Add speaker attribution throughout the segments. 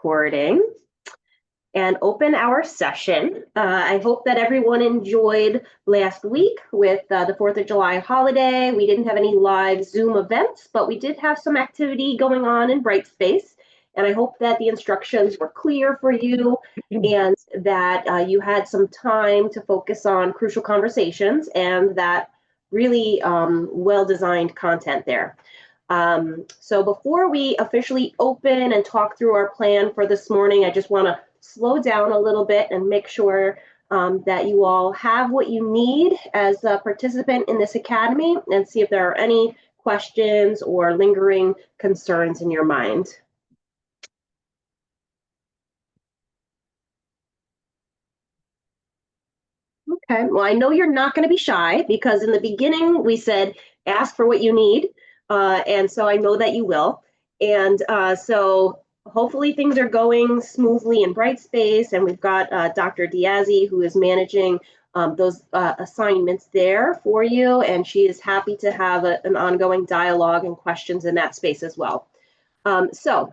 Speaker 1: recording and open our session. I hope that everyone enjoyed last week with the 4th of July holiday. We didn't have any live Zoom events, but we did have some activity going on in Brightspace. And I hope that the instructions were clear for you and that you had some time to focus on crucial conversations and that really well-designed content there. So before we officially open and talk through our plan for this morning, I just want to slow down a little bit and make sure that you all have what you need as a participant in this academy and see if there are any questions or lingering concerns in your mind. Okay, well, I know you're not going to be shy because in the beginning we said ask for what you need. And so I know that you will. And so hopefully things are going smoothly in Brightspace. And we've got Dr. Diazzi, who is managing those assignments there for you. And she is happy to have an ongoing dialogue and questions in that space as well. So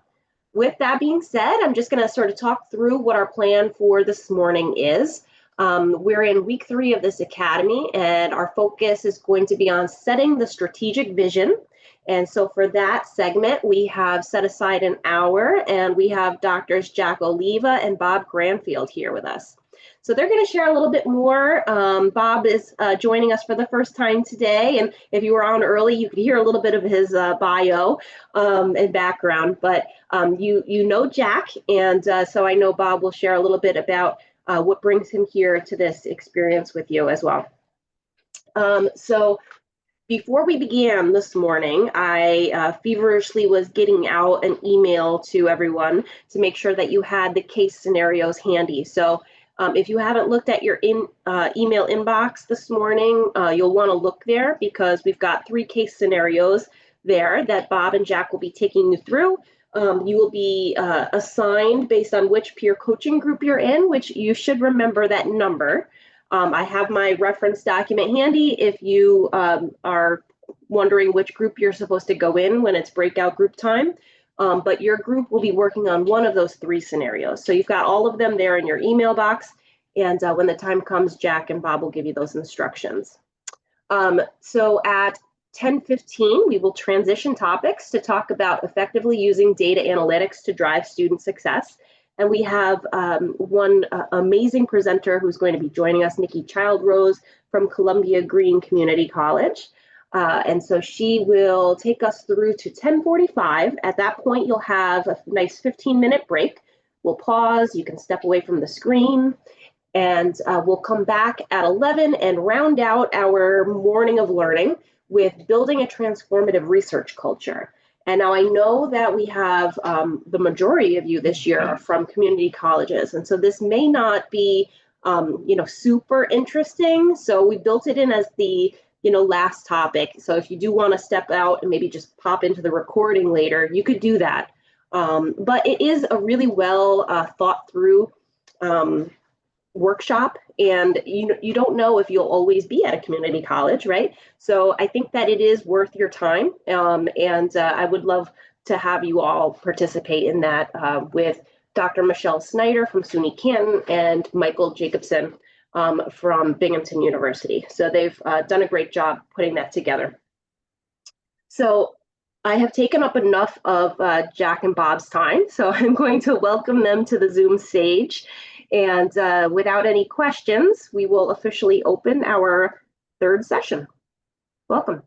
Speaker 1: with that being said, I'm just going to sort of talk through what our plan for this morning is. We're in week 3 of this academy, and our focus is going to be on setting the strategic vision. And so for that segment, we have set aside an hour, and we have Doctors Jack Oliva and Bob Granfield here with us. So they're going to share a little bit more. Bob is joining us for the first time today, and if you were on early, you could hear a little bit of his bio and background. But you know Jack, and so I know Bob will share a little bit about what brings him here to this experience with you as well. So before we began this morning, I feverishly was getting out an email to everyone to make sure that you had the case scenarios handy. So if you haven't looked at your email inbox this morning, you'll want to look there because we've got 3 case scenarios there that Bob and Jack will be taking you through. You will be assigned based on which peer coaching group you're in, which you should remember that number. I have my reference document handy if you are wondering which group you're supposed to go in when it's breakout group time. But your group will be working on one of those 3 scenarios. So you've got all of them there in your email box. And when the time comes, Jack and Bob will give you those instructions. So at 10:15, we will transition topics to talk about effectively using data analytics to drive student success. And we have one amazing presenter who's going to be joining us, Nikki Childrose from Columbia Green Community College. And so she will take us through to 10:45. At that point, you'll have a nice 15-minute break. We'll pause, you can step away from the screen, and we'll come back at 11 and round out our morning of learning with building a transformative research culture. And now I know that we have the majority of you this year are from community colleges. And so this may not be, super interesting. So we built it in as the, last topic. So if you do want to step out and maybe just pop into the recording later, you could do that. But it is a really well thought through workshop, and you don't know if you'll always be at a community college, right? So I think that it is worth your time, and I would love to have you all participate in that with Dr. Michelle Snyder from SUNY Canton and Michael Jacobson from Binghamton University. So they've done a great job putting that together. So I have taken up enough of Jack and Bob's time, so I'm going to welcome them to the Zoom stage. And without any questions, we will officially open our 3rd session. Welcome.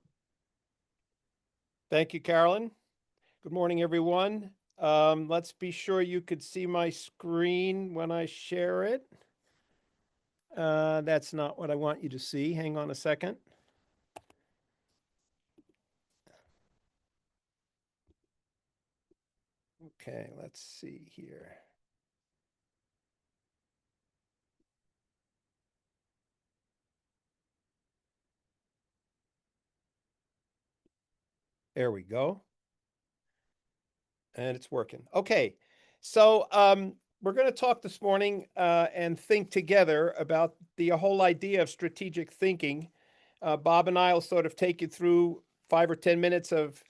Speaker 2: Thank you, Carolyn. Good morning, everyone. Let's be sure you could see my screen when I share it. That's not what I want you to see. Hang on a second. Okay, let's see here. There we go. And it's working. Okay, so we're going to talk this morning and think together about the whole idea of strategic thinking. Bob and I will sort of take you through 5 or 10 minutes of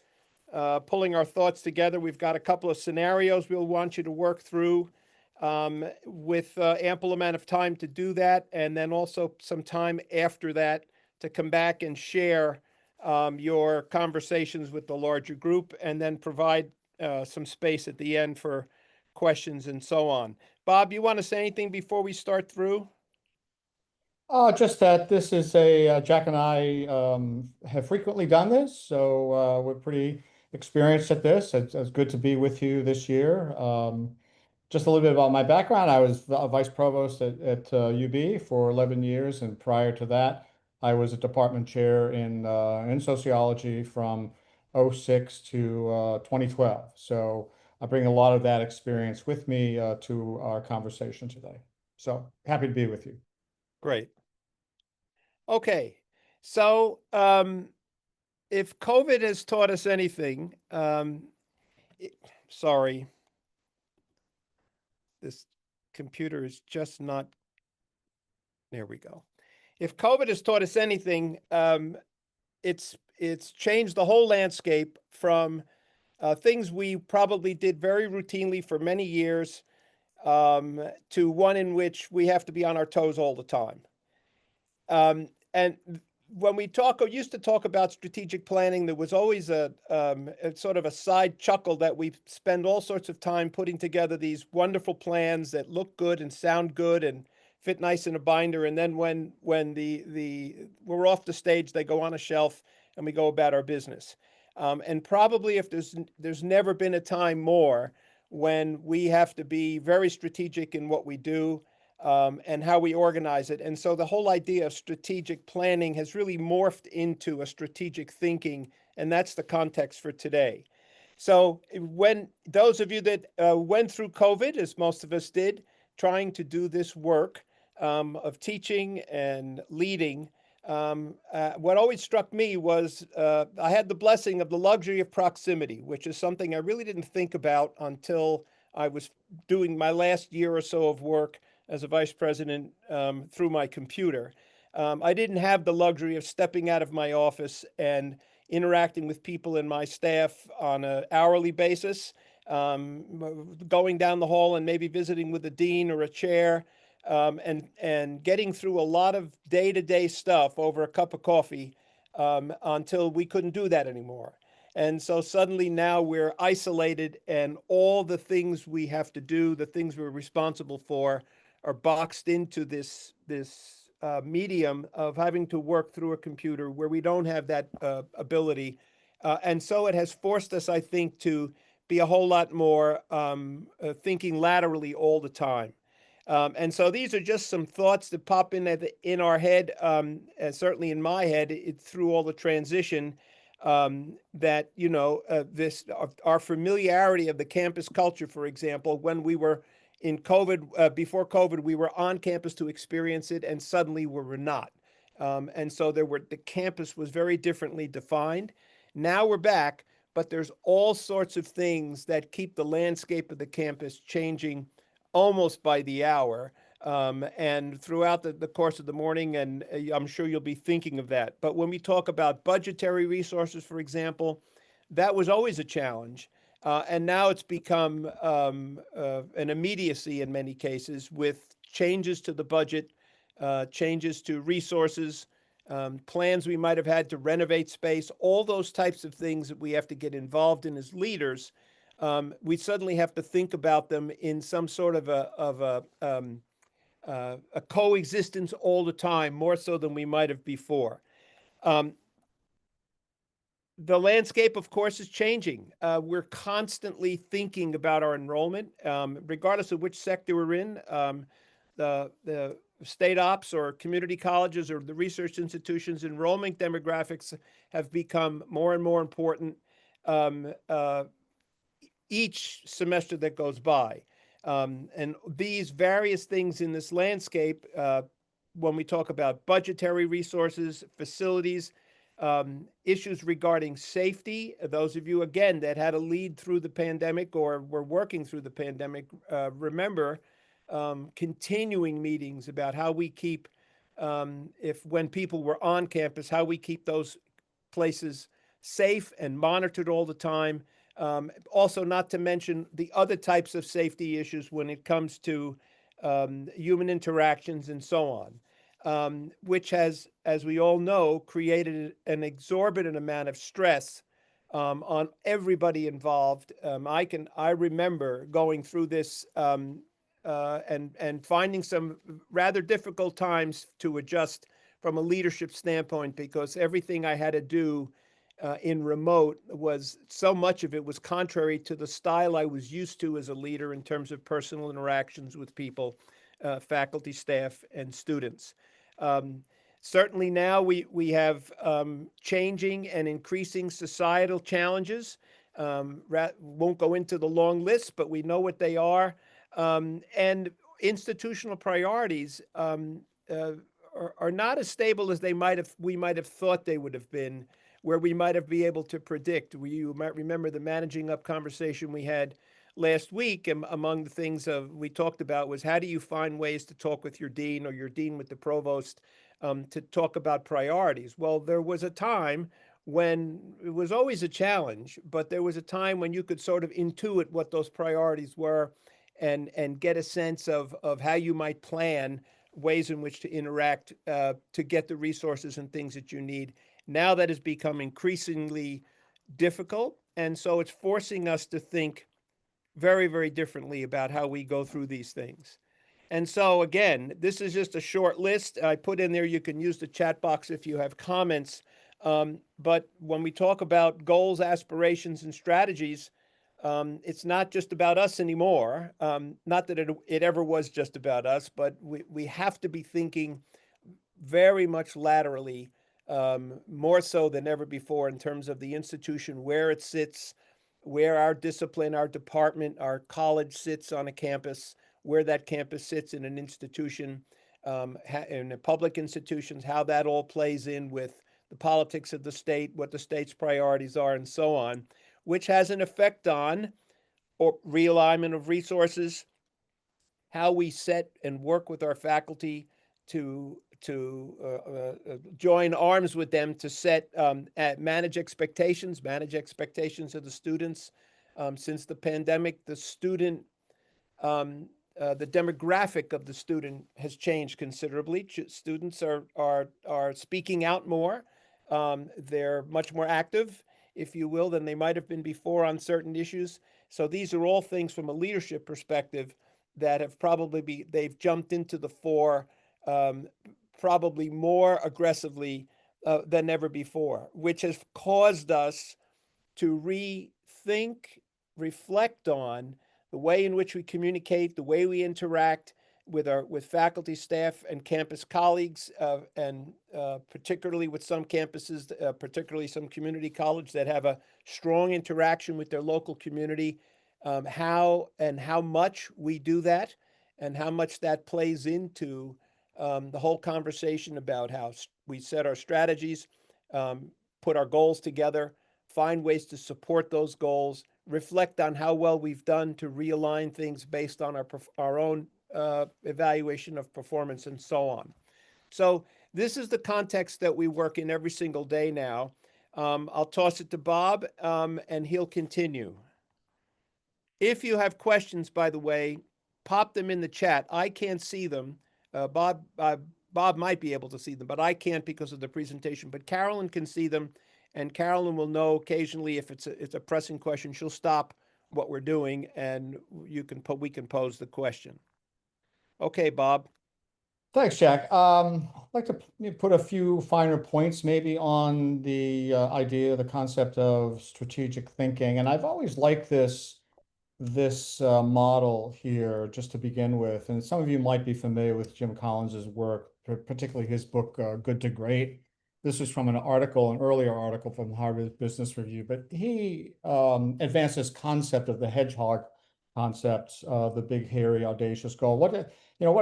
Speaker 2: pulling our thoughts together. We've got a couple of scenarios we'll want you to work through with ample amount of time to do that, and then also some time after that to come back and share your conversations with the larger group, and then provide some space at the end for questions and so on. Bob, you want to say anything before we start through?
Speaker 3: Just that this is Jack and I have frequently done this, so we're pretty experienced at this. It's good to be with you this year. Just a little bit about my background. I was a vice provost at UB for 11 years, and prior to that, I was a department chair in sociology from '06 to 2012. So I bring a lot of that experience with me to our conversation today. So happy to be with you.
Speaker 2: Great. Okay, so if COVID has taught us anything, sorry, this computer is just not, there we go. If COVID has taught us anything, it's changed the whole landscape from things we probably did very routinely for many years to one in which we have to be on our toes all the time. And when we used to talk about strategic planning, there was always a sort of a side chuckle that we spend all sorts of time putting together these wonderful plans that look good and sound good and fit nice in a binder. And then when we're off the stage, they go on a shelf and we go about our business. And probably if there's never been a time more when we have to be very strategic in what we do and how we organize it. And so the whole idea of strategic planning has really morphed into a strategic thinking, and that's the context for today. So when those of you that went through COVID, as most of us did, trying to do this work of teaching and leading, what always struck me was I had the blessing of the luxury of proximity, which is something I really didn't think about until I was doing my last year or so of work as a vice president through my computer. I didn't have the luxury of stepping out of my office and interacting with people in my staff on an hourly basis, going down the hall and maybe visiting with a dean or a chair, and getting through a lot of day-to-day stuff over a cup of coffee until we couldn't do that anymore. And so suddenly now we're isolated, and all the things we have to do, the things we're responsible for, are boxed into this medium of having to work through a computer where we don't have that ability. And so it has forced us, I think, to be a whole lot more thinking laterally all the time. And so these are just some thoughts that pop in our head, and certainly in my head, through all the transition, that, our familiarity of the campus culture, for example, when we were in COVID, before COVID, we were on campus to experience it, and suddenly we were not. And so the campus was very differently defined. Now we're back, but there's all sorts of things that keep the landscape of the campus changing almost by the hour, and throughout the course of the morning, and I'm sure you'll be thinking of that. But when we talk about budgetary resources, for example, that was always a challenge. And now it's become an immediacy in many cases, with changes to the budget, changes to resources, plans we might have had to renovate space, all those types of things that we have to get involved in as leaders. We suddenly have to think about them in some sort of a coexistence all the time, more so than we might have before. The landscape, of course, is changing. We're constantly thinking about our enrollment, regardless of which sector we're in. The state ops or community colleges or the research institutions, enrollment demographics have become more and more important each semester that goes by. And these various things in this landscape, when we talk about budgetary resources, facilities, issues regarding safety. Those of you, again, that had a lead through the pandemic or were working through the pandemic, remember continuing meetings about how we keep, when people were on campus, how we keep those places safe and monitored all the time. Also, not to mention the other types of safety issues when it comes to human interactions and so on, which has, as we all know, created an exorbitant amount of stress on everybody involved. I remember going through this and finding some rather difficult times to adjust from a leadership standpoint, because everything I had to do in remote was, so much of it was contrary to the style I was used to as a leader in terms of personal interactions with people, faculty, staff, and students. Certainly now we have changing and increasing societal challenges. Won't go into the long list, but we know what they are. And institutional priorities are not as stable as we might have thought they would have been, where we might have been able to predict. You might remember the managing up conversation we had last week. And among the things we talked about was, how do you find ways to talk with your dean, or your dean with the provost, to talk about priorities? Well, there was a time when it was always a challenge, but there was a time when you could sort of intuit what those priorities were, and get a sense of how you might plan ways in which to interact to get the resources and things that you need. Now that has become increasingly difficult, and so it's forcing us to think very, very differently about how we go through these things. And so again, this is just a short list. I put in there, you can use the chat box if you have comments. But when we talk about goals, aspirations, and strategies, it's not just about us anymore. Not that it ever was just about us, but we have to be thinking very much laterally, more so than ever before, in terms of the institution, where it sits, where our discipline, our department, our college sits on a campus, where that campus sits in an institution, in the public institutions, how that all plays in with the politics of the state, what the state's priorities are, and so on, which has an effect on or realignment of resources, how we set and work with our faculty to join arms with them to set manage expectations of the students. Since the pandemic, the demographic of the student has changed considerably. Students are speaking out more. They're much more active, if you will, than they might have been before on certain issues. So these are all things from a leadership perspective that have they've jumped into the fore, probably more aggressively than ever before, which has caused us to rethink, reflect on the way in which we communicate, the way we interact with faculty, staff, and campus colleagues, and particularly with some campuses, particularly some community college that have a strong interaction with their local community, how much we do that, and how much that plays into the whole conversation about how we set our strategies, put our goals together, find ways to support those goals, reflect on how well we've done to realign things based on our own evaluation of performance, and so on. So this is the context that we work in every single day now. I'll toss it to Bob, and he'll continue. If you have questions, by the way, pop them in the chat. I can't see them. Bob might be able to see them, but I can't because of the presentation. But Carolyn can see them, and Carolyn will know occasionally if it's a pressing question. She'll stop what we're doing, and we can pose the question. Okay, Bob.
Speaker 3: Thanks, Jack. I'd like to put a few finer points maybe on the idea, the concept of strategic thinking. And I've always liked this model here, just to begin with. And some of you might be familiar with Jim Collins's work, particularly his book, Good to Great. This is from an earlier article from Harvard Business Review, but he advanced this concept of the hedgehog concept, the big, hairy, audacious goal. What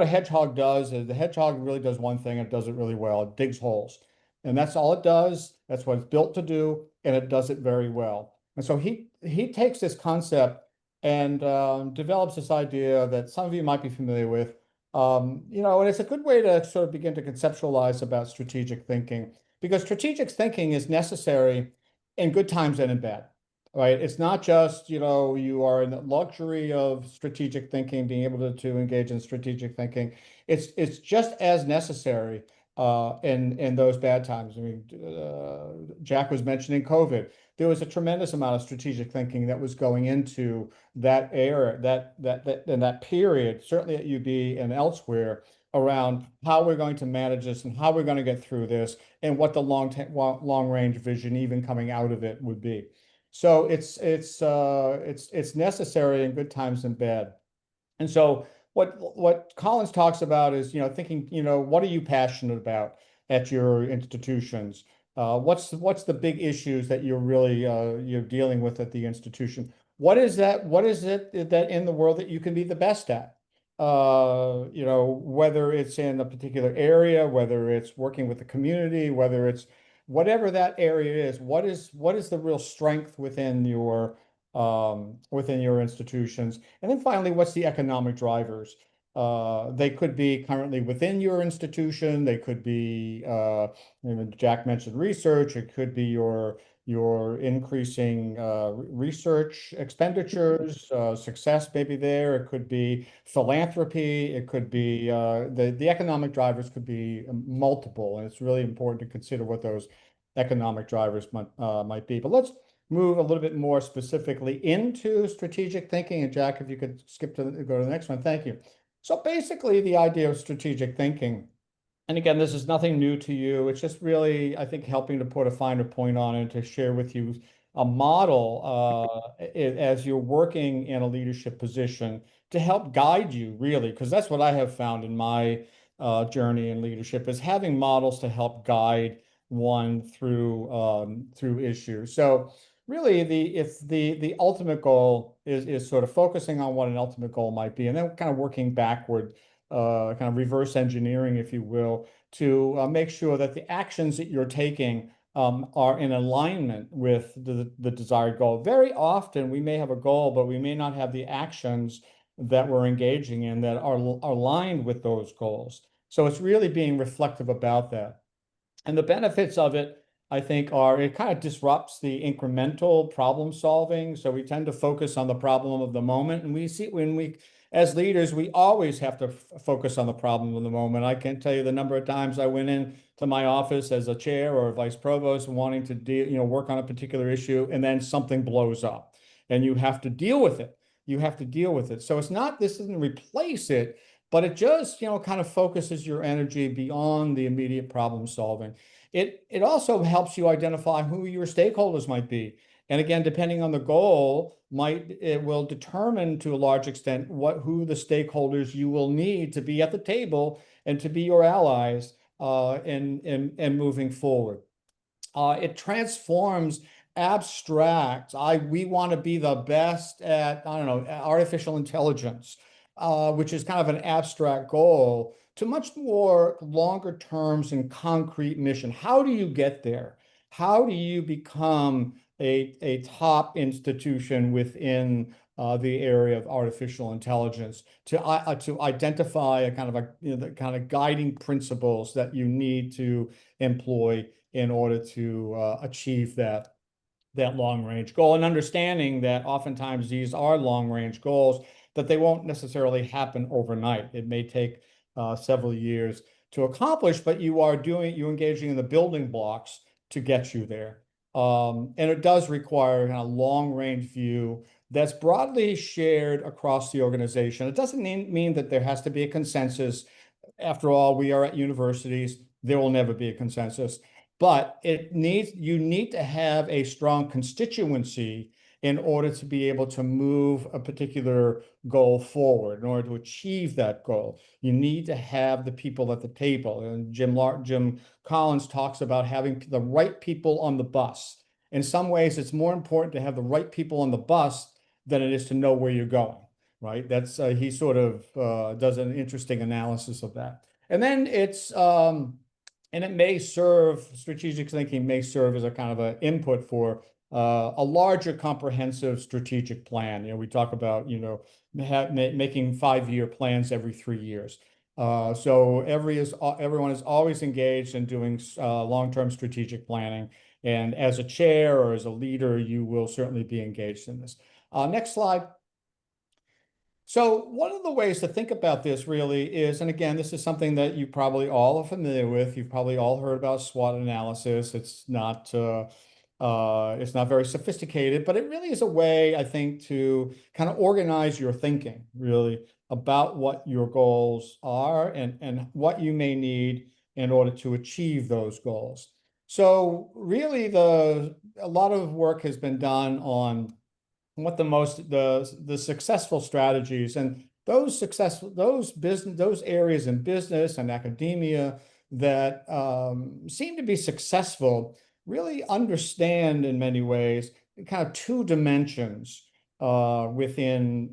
Speaker 3: a hedgehog does is, the hedgehog really does one thing, and it does it really well. It digs holes. And that's all it does. That's what it's built to do, and it does it very well. And so he takes this concept and develops this idea that some of you might be familiar with. And it's a good way to sort of begin to conceptualize about strategic thinking, because strategic thinking is necessary in good times and in bad, right? It's not just, you are in the luxury of strategic thinking, being able to engage in strategic thinking. It's just as necessary in those bad times. I mean, Jack was mentioning COVID. There was a tremendous amount of strategic thinking that was going into that era, that in that period, certainly at UB and elsewhere, around how we're going to manage this and how we're going to get through this, and what the long range vision, even coming out of it, would be. So it's necessary in good times and bad. And so what Collins talks about is, thinking, what are you passionate about at your institutions? What's the big issues that you're really you're dealing with at the institution? What is that? What is it that in the world that you can be the best at? Whether it's in a particular area, whether it's working with the community, whether it's whatever that area is, what is the real strength within your institutions? And then finally, what's the economic drivers? They could be currently within your institution. They could be, Jack mentioned research. It could be your increasing research expenditures, success maybe there. It could be philanthropy. It could be the economic drivers could be multiple, and it's really important to consider what those economic drivers might be. But let's move a little bit more specifically into strategic thinking. And Jack, if you could go to the next one, thank you. So basically, the idea of strategic thinking. And again, this is nothing new to you. It's just really, I think, helping to put a finer point on it, to share with you a model as you're working in a leadership position to help guide you, really, because that's what I have found in my journey in leadership, is having models to help guide one through issues. So really, the ultimate goal is sort of focusing on what an ultimate goal might be, and then kind of working backward, kind of reverse engineering, if you will, to make sure that the actions that you're taking are in alignment with the desired goal. Very often, we may have a goal, but we may not have the actions that we're engaging in that are aligned with those goals. So it's really being reflective about that. And the benefits of it, I think, are it kind of disrupts the incremental problem solving. So we tend to focus on the problem of the moment. And we see as leaders, we always have to focus on the problem of the moment. I can't tell you the number of times I went into my office as a chair or a vice provost wanting to work on a particular issue, and then something blows up and you have to deal with it. You have to deal with it. So this doesn't replace it, but it just, kind of focuses your energy beyond the immediate problem solving. It also helps you identify who your stakeholders might be. And again, depending on the goal, it will determine to a large extent who the stakeholders you will need to be at the table and to be your allies and moving forward. It transforms abstract. We want to be the best at, I don't know, artificial intelligence, which is kind of an abstract goal, to much more longer terms and concrete mission. How do you get there? How do you become a top institution within the area of artificial intelligence to identify the kind of guiding principles that you need to employ in order to achieve that long range goal, and understanding that oftentimes these are long range goals, that they won't necessarily happen overnight. It may take several years to accomplish, but you're engaging in the building blocks to get you there. And it does require a long range view that's broadly shared across the organization. It doesn't mean that there has to be a consensus. After all, we are at universities. There will never be a consensus, but you need to have a strong constituency in order to be able to move a particular goal forward. In order to achieve that goal, you need to have the people at the table. And Jim Collins talks about having the right people on the bus. In some ways, it's more important to have the right people on the bus than it is to know where you're going, right? That's he sort of does an interesting analysis of that. And then strategic thinking may serve as a kind of an input for a larger comprehensive strategic plan. We talk about, making 5-year plans every 3 years. So everyone is always engaged in doing long-term strategic planning. And as a chair or as a leader, you will certainly be engaged in this. Next slide. So one of the ways to think about this really is, and again, this is something that you probably all are familiar with. You've probably all heard about SWOT analysis. It's not very sophisticated, but it really is a way, I think, to kind of organize your thinking really about what your goals are and what you may need in order to achieve those goals. So really a lot of work has been done on what the successful strategies and those areas in business and academia that seem to be successful really understand in many ways kind of two dimensions within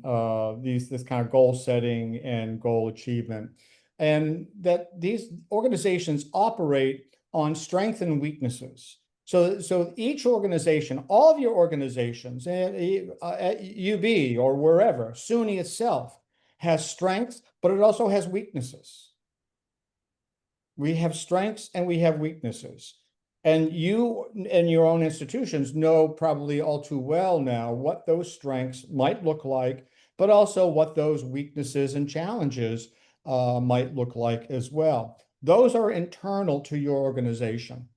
Speaker 3: this kind of goal setting and goal achievement, and that these organizations operate on strengths and weaknesses. So each organization, all of your organizations, at UB or wherever, SUNY itself has strengths, but it also has weaknesses. We have strengths and we have weaknesses. And you and your own institutions know probably all too well now what those strengths might look like, but also what those weaknesses and challenges might look like as well. Those are internal to your organization.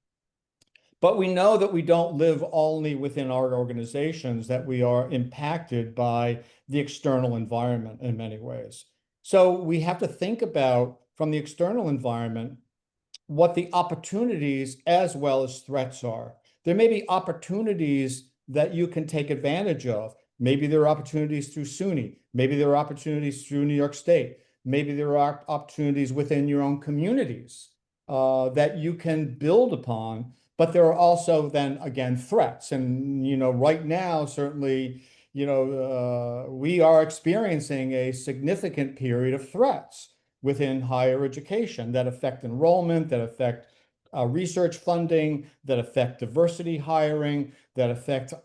Speaker 3: But we know that we don't live only within our organizations, that we are impacted by the external environment in many ways. So we have to think about, from the external environment, what the opportunities as well as threats are. There may be opportunities that you can take advantage of. Maybe there are opportunities through SUNY. Maybe there are opportunities through New York State. Maybe there are opportunities within your own communities that you can build upon. But there are also then again threats, and right now certainly we are experiencing a significant period of threats within higher education that affect enrollment, that affect research funding, that affect diversity hiring, that affect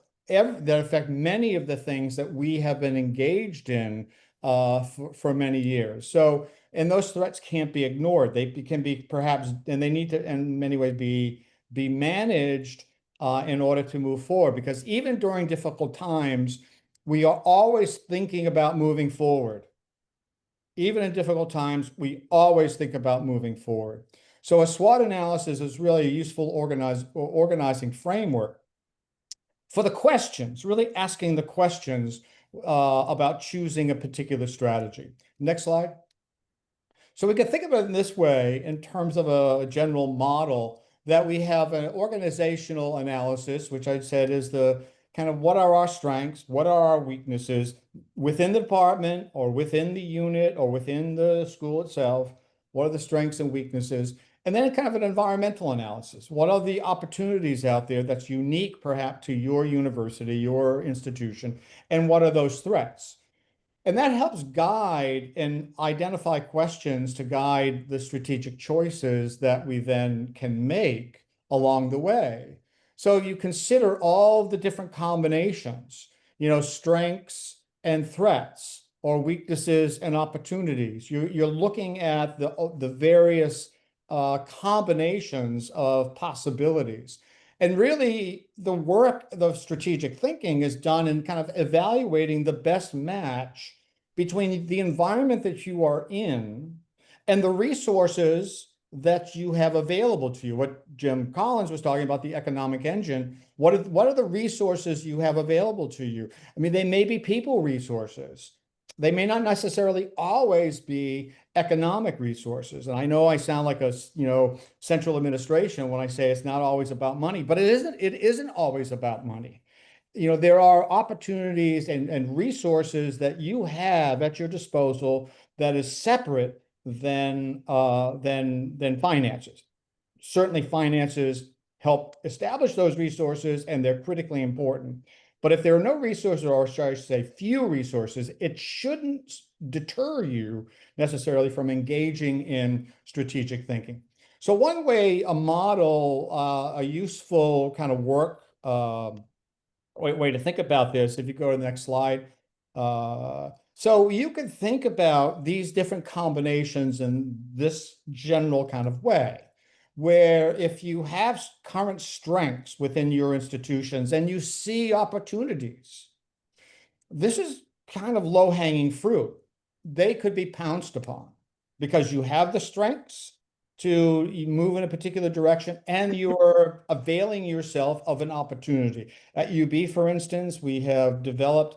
Speaker 3: many of the things that we have been engaged in for many years. So, and those threats can't be ignored. They can be perhaps, and they need to, in many ways, be managed in order to move forward. Because even during difficult times, we are always thinking about moving forward. Even in difficult times, we always think about moving forward. So a SWOT analysis is really a useful organizing framework for the questions, really asking the questions about choosing a particular strategy. Next slide. So we can think about it in this way in terms of a general model, that we have an organizational analysis, which I said is the kind of what are our strengths, what are our weaknesses within the department or within the unit or within the school itself, what are the strengths and weaknesses, and then kind of an environmental analysis. What are the opportunities out there that's unique perhaps to your university, your institution, and what are those threats? And that helps guide and identify questions to guide the strategic choices that we then can make along the way. So you consider all the different combinations, strengths and threats, or weaknesses and opportunities. You're looking at the various combinations of possibilities. And really, the strategic thinking is done in kind of evaluating the best match between the environment that you are in and the resources that you have available to you. What Jim Collins was talking about, the economic engine, what are the resources you have available to you? I mean, they may be people resources. They may not necessarily always be economic resources. And I know I sound like a central administration when I say it's not always about money, but it isn't always about money. There are opportunities and resources that you have at your disposal that is separate than finances. Certainly finances help establish those resources, and they're critically important. But if there are no resources, or should I say few resources, it shouldn't deter you necessarily from engaging in strategic thinking. So one way, a model, a useful kind of work way to think about this, if you go to the next slide. So you can think about these different combinations in this general kind of way. where if you have current strengths within your institutions and you see opportunities, this is kind of low-hanging fruit. They could be pounced upon because you have the strengths to move in a particular direction and you're availing yourself of an opportunity. At UB, for instance, we have developed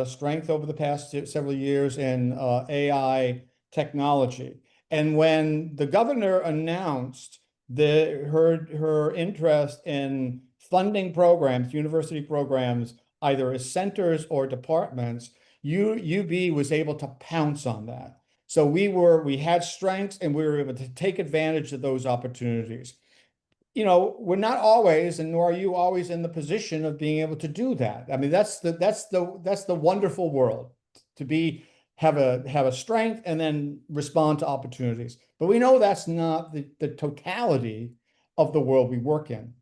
Speaker 3: strength over the past several years in AI technology. And when the governor announced her interest in funding programs, university programs, either as centers or departments, UB was able to pounce on that. So we had strengths and we were able to take advantage of those opportunities. You know, we're not always, and nor are you always in the position of being able to do that. I mean, that's the wonderful world to have a strength and then respond to opportunities. But we know that's not the totality of the world we work in.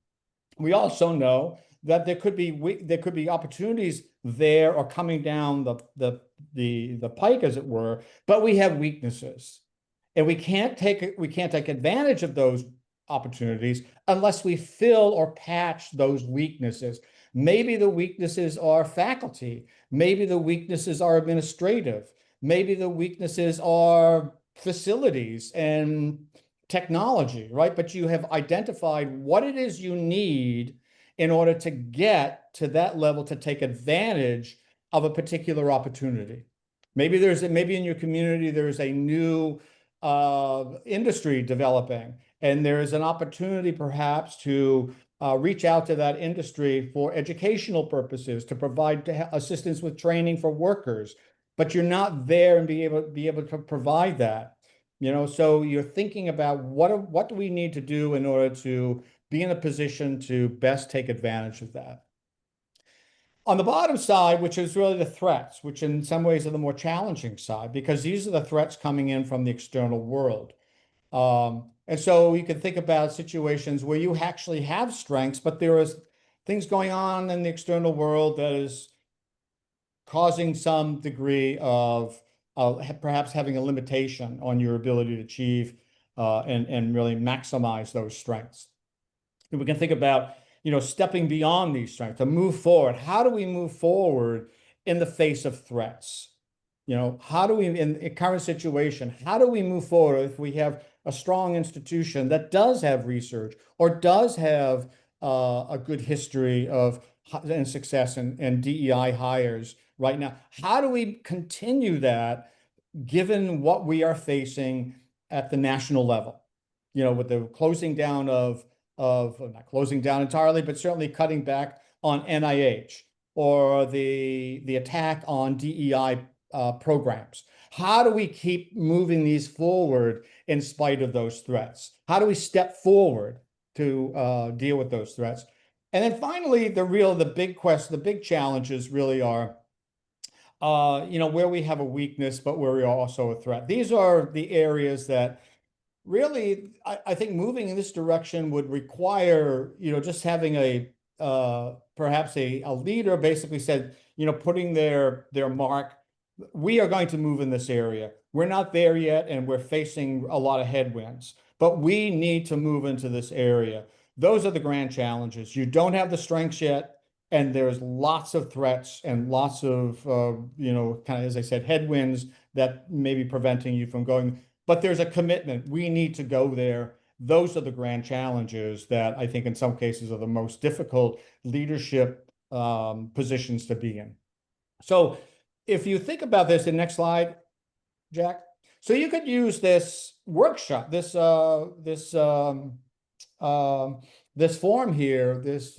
Speaker 3: We also know that there could be opportunities there or coming down the pike, as it were, but we have weaknesses, and we can't take advantage of those opportunities unless we fill or patch those weaknesses. Maybe the weaknesses are faculty, maybe the weaknesses are administrative, maybe the weaknesses are facilities and technology, right? But you have identified what it is you need in order to get to that level to take advantage of a particular opportunity. Maybe in your community there's a new industry developing, and there's an opportunity perhaps to reach out to that industry for educational purposes, to provide assistance with training for workers, but you're not there and be able to provide that. You know, so you're thinking about what do we need to do in order to be in a position to best take advantage of that. On the bottom side, which is really the threats, which in some ways are the more challenging side, because these are the threats coming in from the external world. And so you can think about situations where you actually have strengths, but there is things going on in the external world that is causing some degree of perhaps having a limitation on your ability to achieve and really maximize those strengths. And we can think about, you know, stepping beyond these strengths to move forward. How do we move forward in the face of threats? You know, how do we, in a current situation, how do we move forward if we have a strong institution that does have research or does have a good history of and success and DEI hires right now? How do we continue that given what we are facing at the national level? You know, with the closing down of not closing down entirely, but certainly cutting back on NIH or the attack on DEI programs. How do we keep moving these forward in spite of those threats? How do we step forward to deal with those threats? And then finally, the big challenges really are, you know, where we have a weakness, but where we are also a threat. These are the areas that really, I think moving in this direction would require, you know, just having perhaps a leader basically said, you know, putting their mark. We are going to move in this area. We're not there yet, and we're facing a lot of headwinds, but we need to move into this area. Those are the grand challenges. You don't have the strengths yet, and there's lots of threats and lots of, you know, kind of, as I said, headwinds that may be preventing you from going. But there's a commitment. We need to go there. Those are the grand challenges that I think in some cases are the most difficult leadership positions to be in. So if you think about this, the next slide, Jack. So you could use this workshop, this form here, this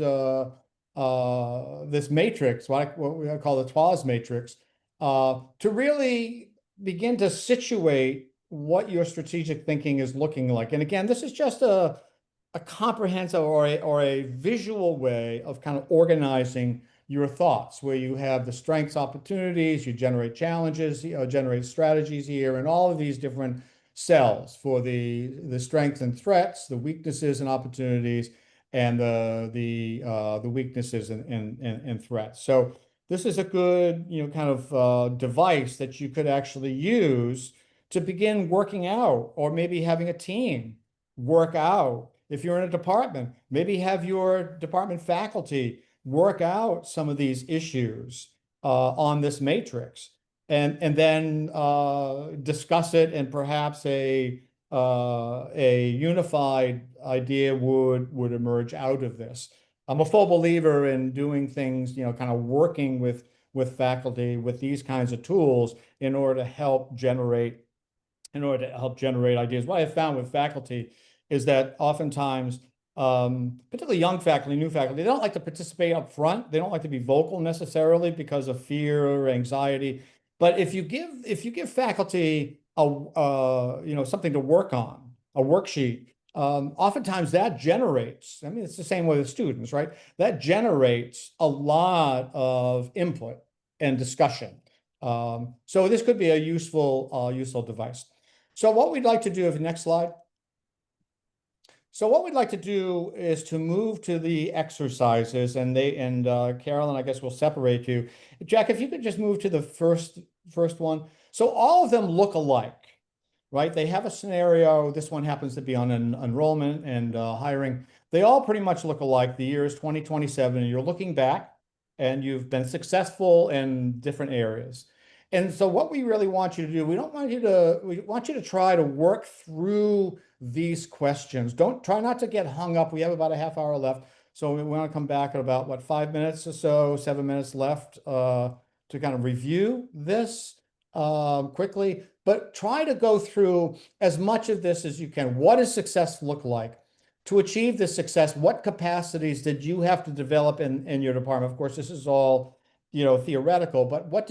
Speaker 3: matrix, what we call the TWAS matrix, to really begin to situate what your strategic thinking is looking like. And again, this is just a comprehensive or a visual way of kind of organizing your thoughts, where you have the strengths, opportunities, you generate challenges, generate strategies here, and all of these different cells for the strengths and threats, the weaknesses and opportunities, and the weaknesses and threats. So this is a good, you know, kind of device that you could actually use to begin working out, or maybe having a team work out, if you're in a department, maybe have your department faculty work out some of these issues on this matrix, and then discuss it, and perhaps a unified idea would emerge out of this. I'm a full believer in doing things, kind of working with faculty with these kinds of tools in order to help generate ideas. What I found with faculty is that oftentimes, particularly young faculty, new faculty, they don't like to participate up front. They don't like to be vocal necessarily because of fear or anxiety. But if you give faculty something to work on, a worksheet, oftentimes that generates, I mean, it's the same way with students, right? That generates a lot of input and discussion. So this could be a useful device. So what we'd like to do, next slide. So what we'd like to do is to move to the exercises, and Carolyn, I guess we'll separate you. Jack, if you could just move to the first one. So all of them look alike, right? They have a scenario. This one happens to be on enrollment and hiring. They all pretty much look alike. The year is 2027, and you're looking back, and you've been successful in different areas. And so what we really want you to do, we want you to try to work through these questions. Try not to get hung up. We have about a half hour left. So we want to come back at about, 5 minutes or so, 7 minutes left to kind of review this quickly, but try to go through as much of this as you can. What does success look like? To achieve this success, what capacities did you have to develop in your department? Of course, this is all theoretical, but what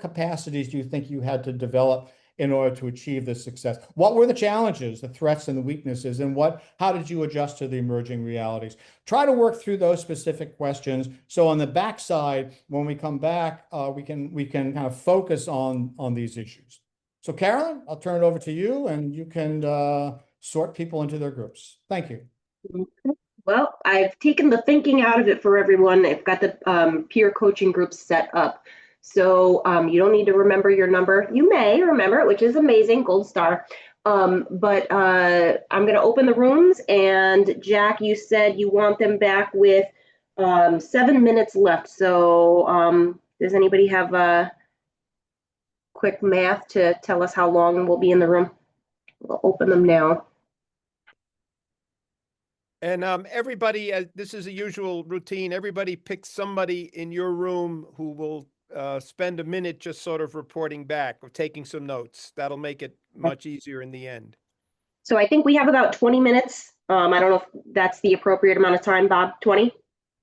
Speaker 3: capacities do you think you had to develop in order to achieve this success? What were the challenges, the threats and the weaknesses, and how did you adjust to the emerging realities? Try to work through those specific questions. So on the backside, when we come back, we can kind of focus on these issues. So Carolyn, I'll turn it over to you, and you can sort people into their groups. Thank you.
Speaker 1: Well, I've taken the thinking out of it for everyone. I've got the peer coaching groups set up. So you don't need to remember your number. You may remember it, which is amazing, gold star. But I'm going to open the rooms. And Jack, you said you want them back with 7 minutes left. So does anybody have a quick math to tell us how long we'll be in the room? We'll open them now.
Speaker 2: And everybody, this is a usual routine, everybody pick somebody in your room who will spend a minute just sort of reporting back or taking some notes. That'll make it much easier in the end.
Speaker 1: So I think we have about 20 minutes. I don't know if that's the appropriate amount of time, Bob, 20?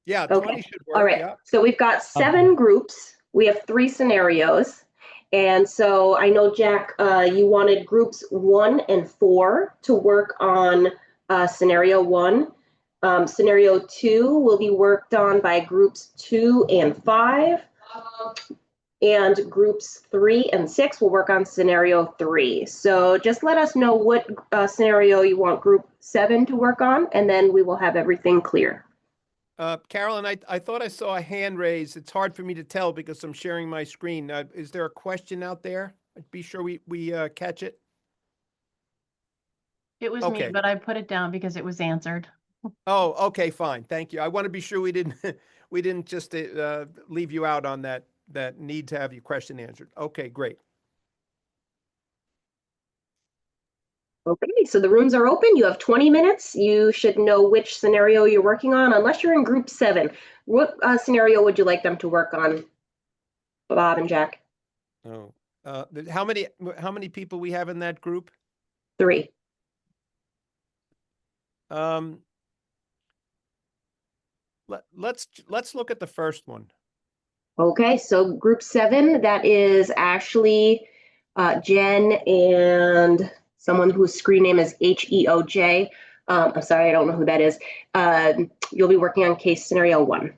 Speaker 2: Yeah,
Speaker 1: Okay.
Speaker 2: 20 should work.
Speaker 1: All right.
Speaker 2: Yeah.
Speaker 1: So we've got 7 groups. We have 3 scenarios. And so I know, Jack, you wanted groups 1 and 4 to work on scenario 1. Scenario 2 will be worked on by groups 2 and 5. And groups 3 and 6 will work on scenario 3. So just let us know what scenario you want group 7 to work on, and then we will have everything clear.
Speaker 2: Carolyn, I thought I saw a hand raised. It's hard for me to tell because I'm sharing my screen. Is there a question out there? Be sure we catch it.
Speaker 4: It was
Speaker 2: Okay.
Speaker 4: me, but I put it down because it was answered.
Speaker 2: Oh, okay, fine. Thank you. I want to be sure we didn't just leave you out on that need to have your question answered. Okay, great.
Speaker 1: Okay, so the rooms are open. You have 20 minutes. You should know which scenario you're working on, unless you're in group 7. What scenario would you like them to work on, Bob and Jack?
Speaker 2: Oh, how many people we have in that group?
Speaker 1: 3.
Speaker 2: Let's look at the first one.
Speaker 1: Okay, so group 7, that is Ashley, Jen, and someone whose screen name is HEOJ. I'm sorry, I don't know who that is. You'll be working on case scenario 1.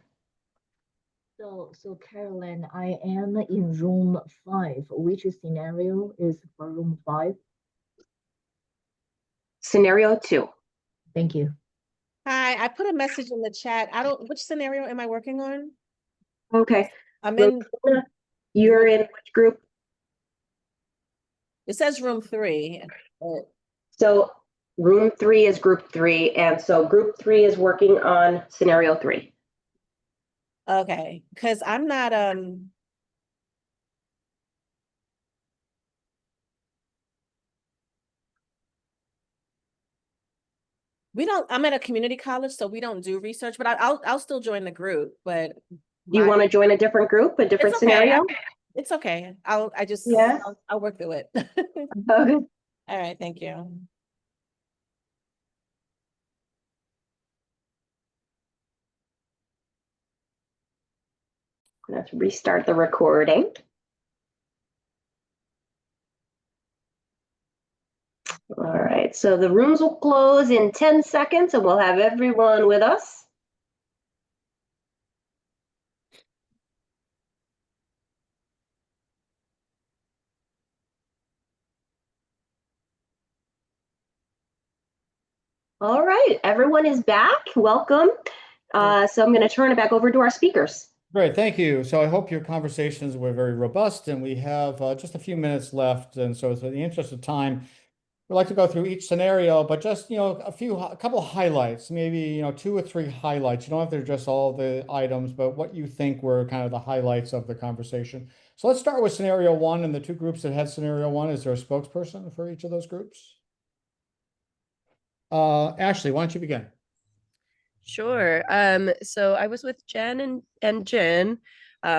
Speaker 5: So Carolyn, I am in room 5. Which scenario is for room 5?
Speaker 1: Scenario 2.
Speaker 5: Thank you.
Speaker 6: Hi, I put a message in the chat. Which scenario am I working on?
Speaker 1: Okay.
Speaker 6: I'm in,
Speaker 1: You're in which group?
Speaker 6: it says room 3.
Speaker 1: So room 3 is group 3. And so group 3 is working on scenario 3.
Speaker 6: Okay, because I'm not, I'm at a community college, so we don't do research, but I'll still join the group, but.
Speaker 1: Do you want to join a different group, a different
Speaker 6: It's okay.
Speaker 1: scenario?
Speaker 6: It's okay.
Speaker 1: Yeah.
Speaker 6: I'll work through it.
Speaker 1: Okay.
Speaker 6: All right, thank you.
Speaker 1: Let's restart the recording. All right, so the rooms will close in 10 seconds and we'll have everyone with us. All right, everyone is back. Welcome. So I'm going to turn it back over to our speakers.
Speaker 3: Great, thank you. So I hope your conversations were very robust, and we have just a few minutes left. And so, in the interest of time, we'd like to go through each scenario, but just a couple of highlights, maybe 2 or 3 highlights. You don't have to address all the items, but what you think were kind of the highlights of the conversation. So let's start with scenario 1 and the 2 groups that had scenario 1. Is there a spokesperson for each of those groups? Ashley, why don't you begin?
Speaker 7: Sure. So I was with Jen and Jen,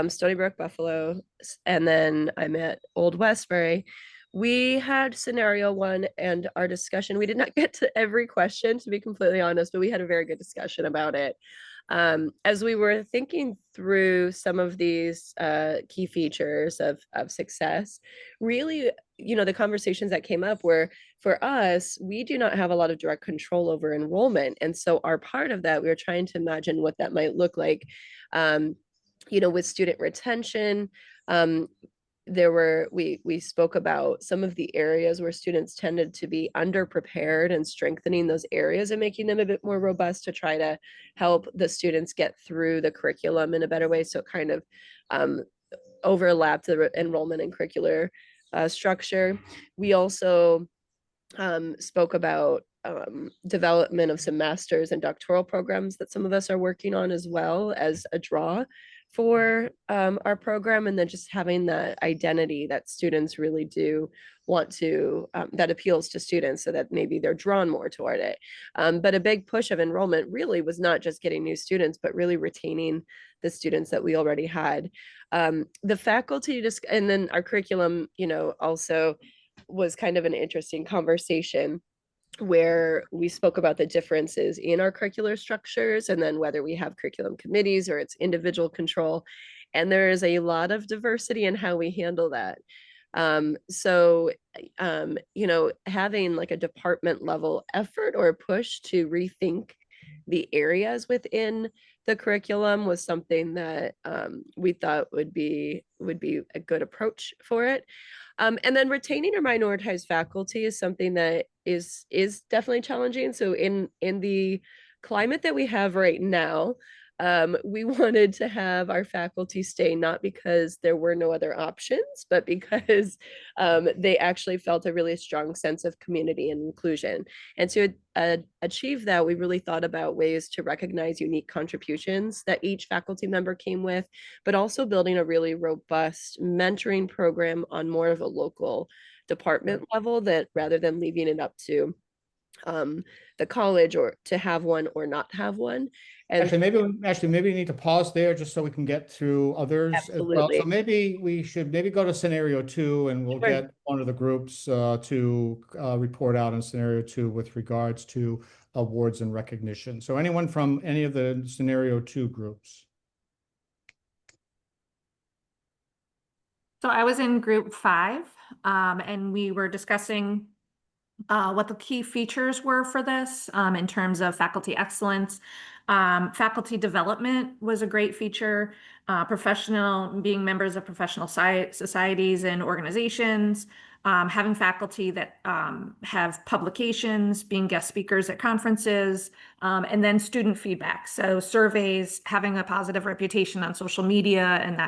Speaker 7: Stony Brook, Buffalo, and then I'm at Old Westbury. We had scenario 1 and our discussion. We did not get to every question, to be completely honest, but we had a very good discussion about it. As we were thinking through some of these key features of success, really, the conversations that came up were, for us, we do not have a lot of direct control over enrollment. And so our part of that, we were trying to imagine what that might look like, with student retention. We spoke about some of the areas where students tended to be underprepared and strengthening those areas and making them a bit more robust to try to help the students get through the curriculum in a better way. So it kind of overlapped the enrollment and curricular structure. We also spoke about development of some master's and doctoral programs that some of us are working on, as well as a draw for our program, and then just having that identity that students really do want to, that appeals to students, so that maybe they're drawn more toward it. But a big push of enrollment really was not just getting new students, but really retaining the students that we already had. The faculty just, and then our curriculum, also was kind of an interesting conversation where we spoke about the differences in our curricular structures, and then whether we have curriculum committees or it's individual control. And there is a lot of diversity in how we handle that. So having like a department level effort or push to rethink the areas within the curriculum was something that we thought would be a good approach for it. And then retaining or minoritized faculty is something that is definitely challenging. So in the climate that we have right now, we wanted to have our faculty stay, not because there were no other options, but because they actually felt a really strong sense of community and inclusion. And to achieve that, we really thought about ways to recognize unique contributions that each faculty member came with, but also building a really robust mentoring program on more of a local department level, that rather than leaving it up to the college or to have one or not have one. And
Speaker 3: Actually, maybe we need to pause there just so we can get through others as well.
Speaker 7: Absolutely.
Speaker 3: So maybe we should go to scenario 2, and we'll
Speaker 7: Sure.
Speaker 3: get one of the groups to report out on scenario 2 with regards to awards and recognition. So anyone from any of the scenario 2 groups?
Speaker 8: So I was in group 5, and we were discussing what the key features were for this in terms of faculty excellence. Faculty development was a great feature, being members of professional societies and organizations, having faculty that have publications, being guest speakers at conferences, and then student feedback. So surveys, having a positive reputation on social media, and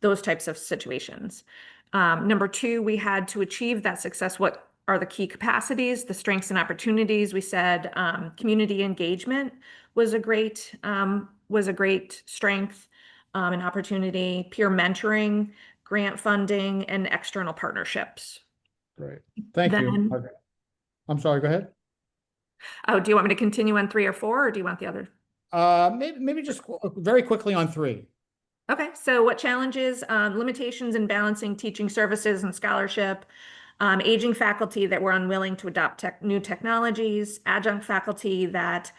Speaker 8: those types of situations. Number 2, we had to achieve that success. What are the key capacities, the strengths and opportunities. We said community engagement was a great strength and opportunity, peer mentoring, grant funding, and external partnerships.
Speaker 3: Great. Thank you.
Speaker 8: Then-
Speaker 3: Margaret. I'm sorry, go ahead.
Speaker 8: Oh, do you want me to continue on 3 or 4, or do you want the other?
Speaker 3: Maybe just very quickly on 3.
Speaker 8: Okay, so what challenges, limitations in balancing teaching services and scholarship, aging faculty that were unwilling to adopt new technologies, adjunct faculty that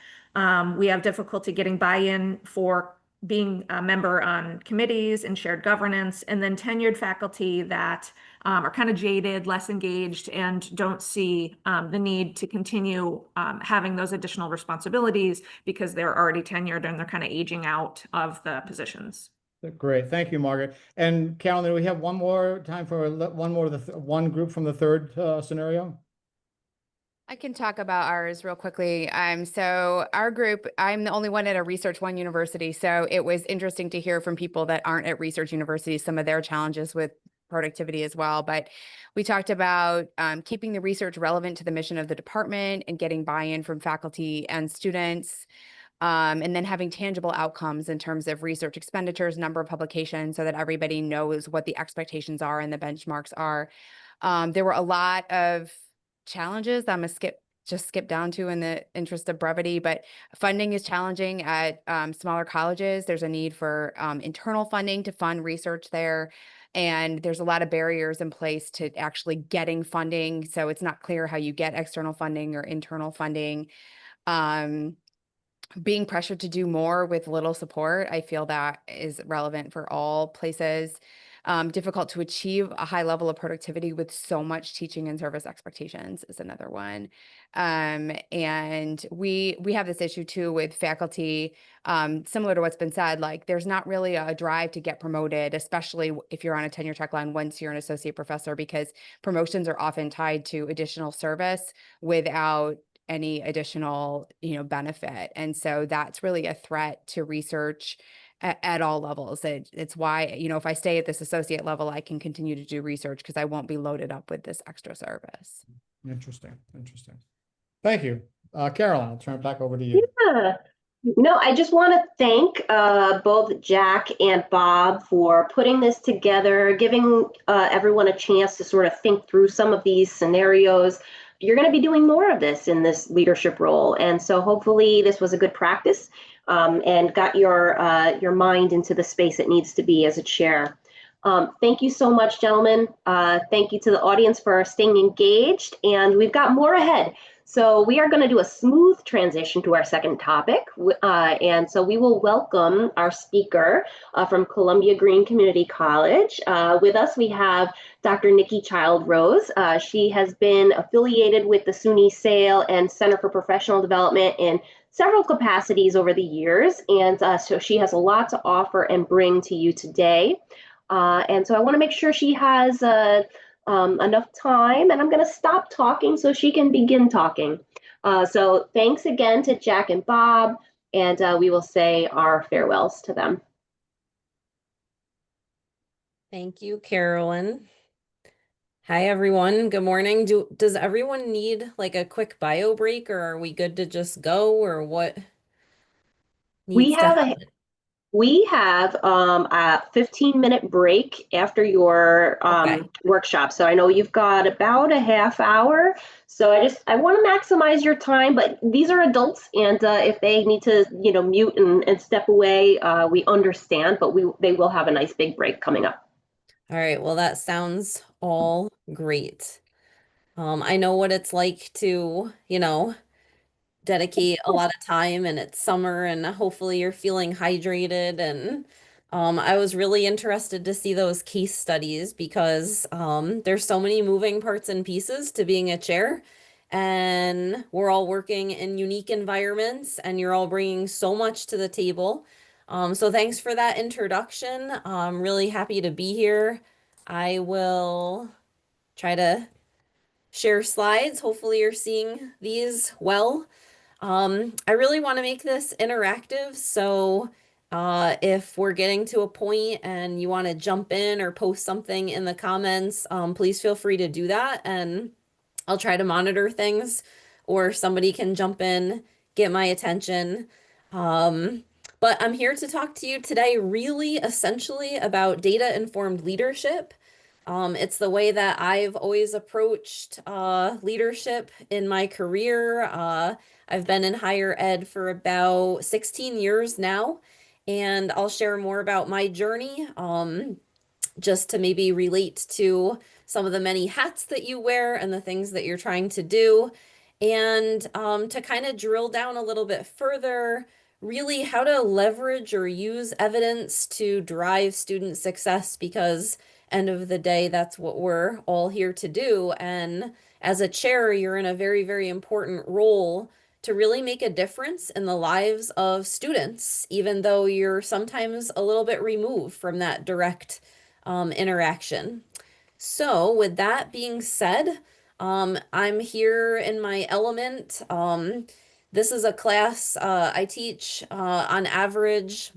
Speaker 8: we have difficulty getting buy-in for being a member on committees and shared governance, and then tenured faculty that are kind of jaded, less engaged, and don't see the need to continue having those additional responsibilities because they're already tenured and they're kind of aging out of the positions.
Speaker 3: Great. Thank you, Margaret. And Carolyn, we have one more time for one more of the one group from the third scenario.
Speaker 9: I can talk about ours real quickly. So our group, I'm the only one at a Research One university. So it was interesting to hear from people that aren't at research universities, some of their challenges with productivity as well. But we talked about keeping the research relevant to the mission of the department and getting buy-in from faculty and students. And then having tangible outcomes in terms of research expenditures, number of publications, so that everybody knows what the expectations are and the benchmarks are. There were a lot of challenges I'm gonna skip down to in the interest of brevity, but funding is challenging at smaller colleges. There's a need for internal funding to fund research there. And there's a lot of barriers in place to actually getting funding. So it's not clear how you get external funding or internal funding. Being pressured to do more with little support, I feel that is relevant for all places. Difficult to achieve a high level of productivity with so much teaching and service expectations is another one. And we have this issue too with faculty, similar to what's been said, like there's not really a drive to get promoted, especially if you're on a tenure track line once you're an associate professor, because promotions are often tied to additional service without any additional, benefit. And so that's really a threat to research at all levels. It's why, if I stay at this associate level, I can continue to do research because I won't be loaded up with this extra service.
Speaker 3: Interesting. Thank you. Carolyn, I'll turn it back over to you.
Speaker 1: Yeah. No, I just want to thank both Jack and Bob for putting this together, giving everyone a chance to sort of think through some of these scenarios. You're going to be doing more of this in this leadership role. And so hopefully this was a good practice and got your mind into the space it needs to be as a chair. Thank you so much, gentlemen. Thank you to the audience for staying engaged. And we've got more ahead. So we are going to do a smooth transition to our second topic. And so we will welcome our speaker from Columbia Green Community College. With us, we have Dr. Nikki Child-Rose. She has been affiliated with the SUNY SAIL and Center for Professional Development in several capacities over the years. And so she has a lot to offer and bring to you today. And so I want to make sure she has enough time, and I'm going to stop talking so she can begin talking. So thanks again to Jack and Bob, and we will say our farewells to them.
Speaker 10: Thank you, Carolyn. Hi, everyone. Good morning. Does everyone need like a quick bio break, or are we good to just go, or what?
Speaker 1: We have a 15-minute break after your workshop. So I know you've got about a half hour. So I want to maximize your time, but these are adults, and if they need to, mute and step away, we understand, but they will have a nice big break coming up.
Speaker 10: All right. Well, that sounds all great. I know what it's like to, dedicate a lot of time, and it's summer, and hopefully you're feeling hydrated. And I was really interested to see those case studies because there's so many moving parts and pieces to being a chair, and we're all working in unique environments, and you're all bringing so much to the table. So thanks for that introduction. I'm really happy to be here. I will try to share slides. Hopefully you're seeing these well. I really want to make this interactive. So if we're getting to a point and you want to jump in or post something in the comments, please feel free to do that. And I'll try to monitor things, or somebody can jump in, get my attention. But I'm here to talk to you today really essentially about data-informed leadership. It's the way that I've always approached leadership in my career. I've been in higher ed for about 16 years now, and I'll share more about my journey, just to maybe relate to some of the many hats that you wear and the things that you're trying to do, and to kind of drill down a little bit further, really how to leverage or use evidence to drive student success, because end of the day, that's what we're all here to do. And as a chair, you're in a very, very important role to really make a difference in the lives of students, even though you're sometimes a little bit removed from that direct interaction. So with that being said, I'm here in my element. This is a class I teach on average,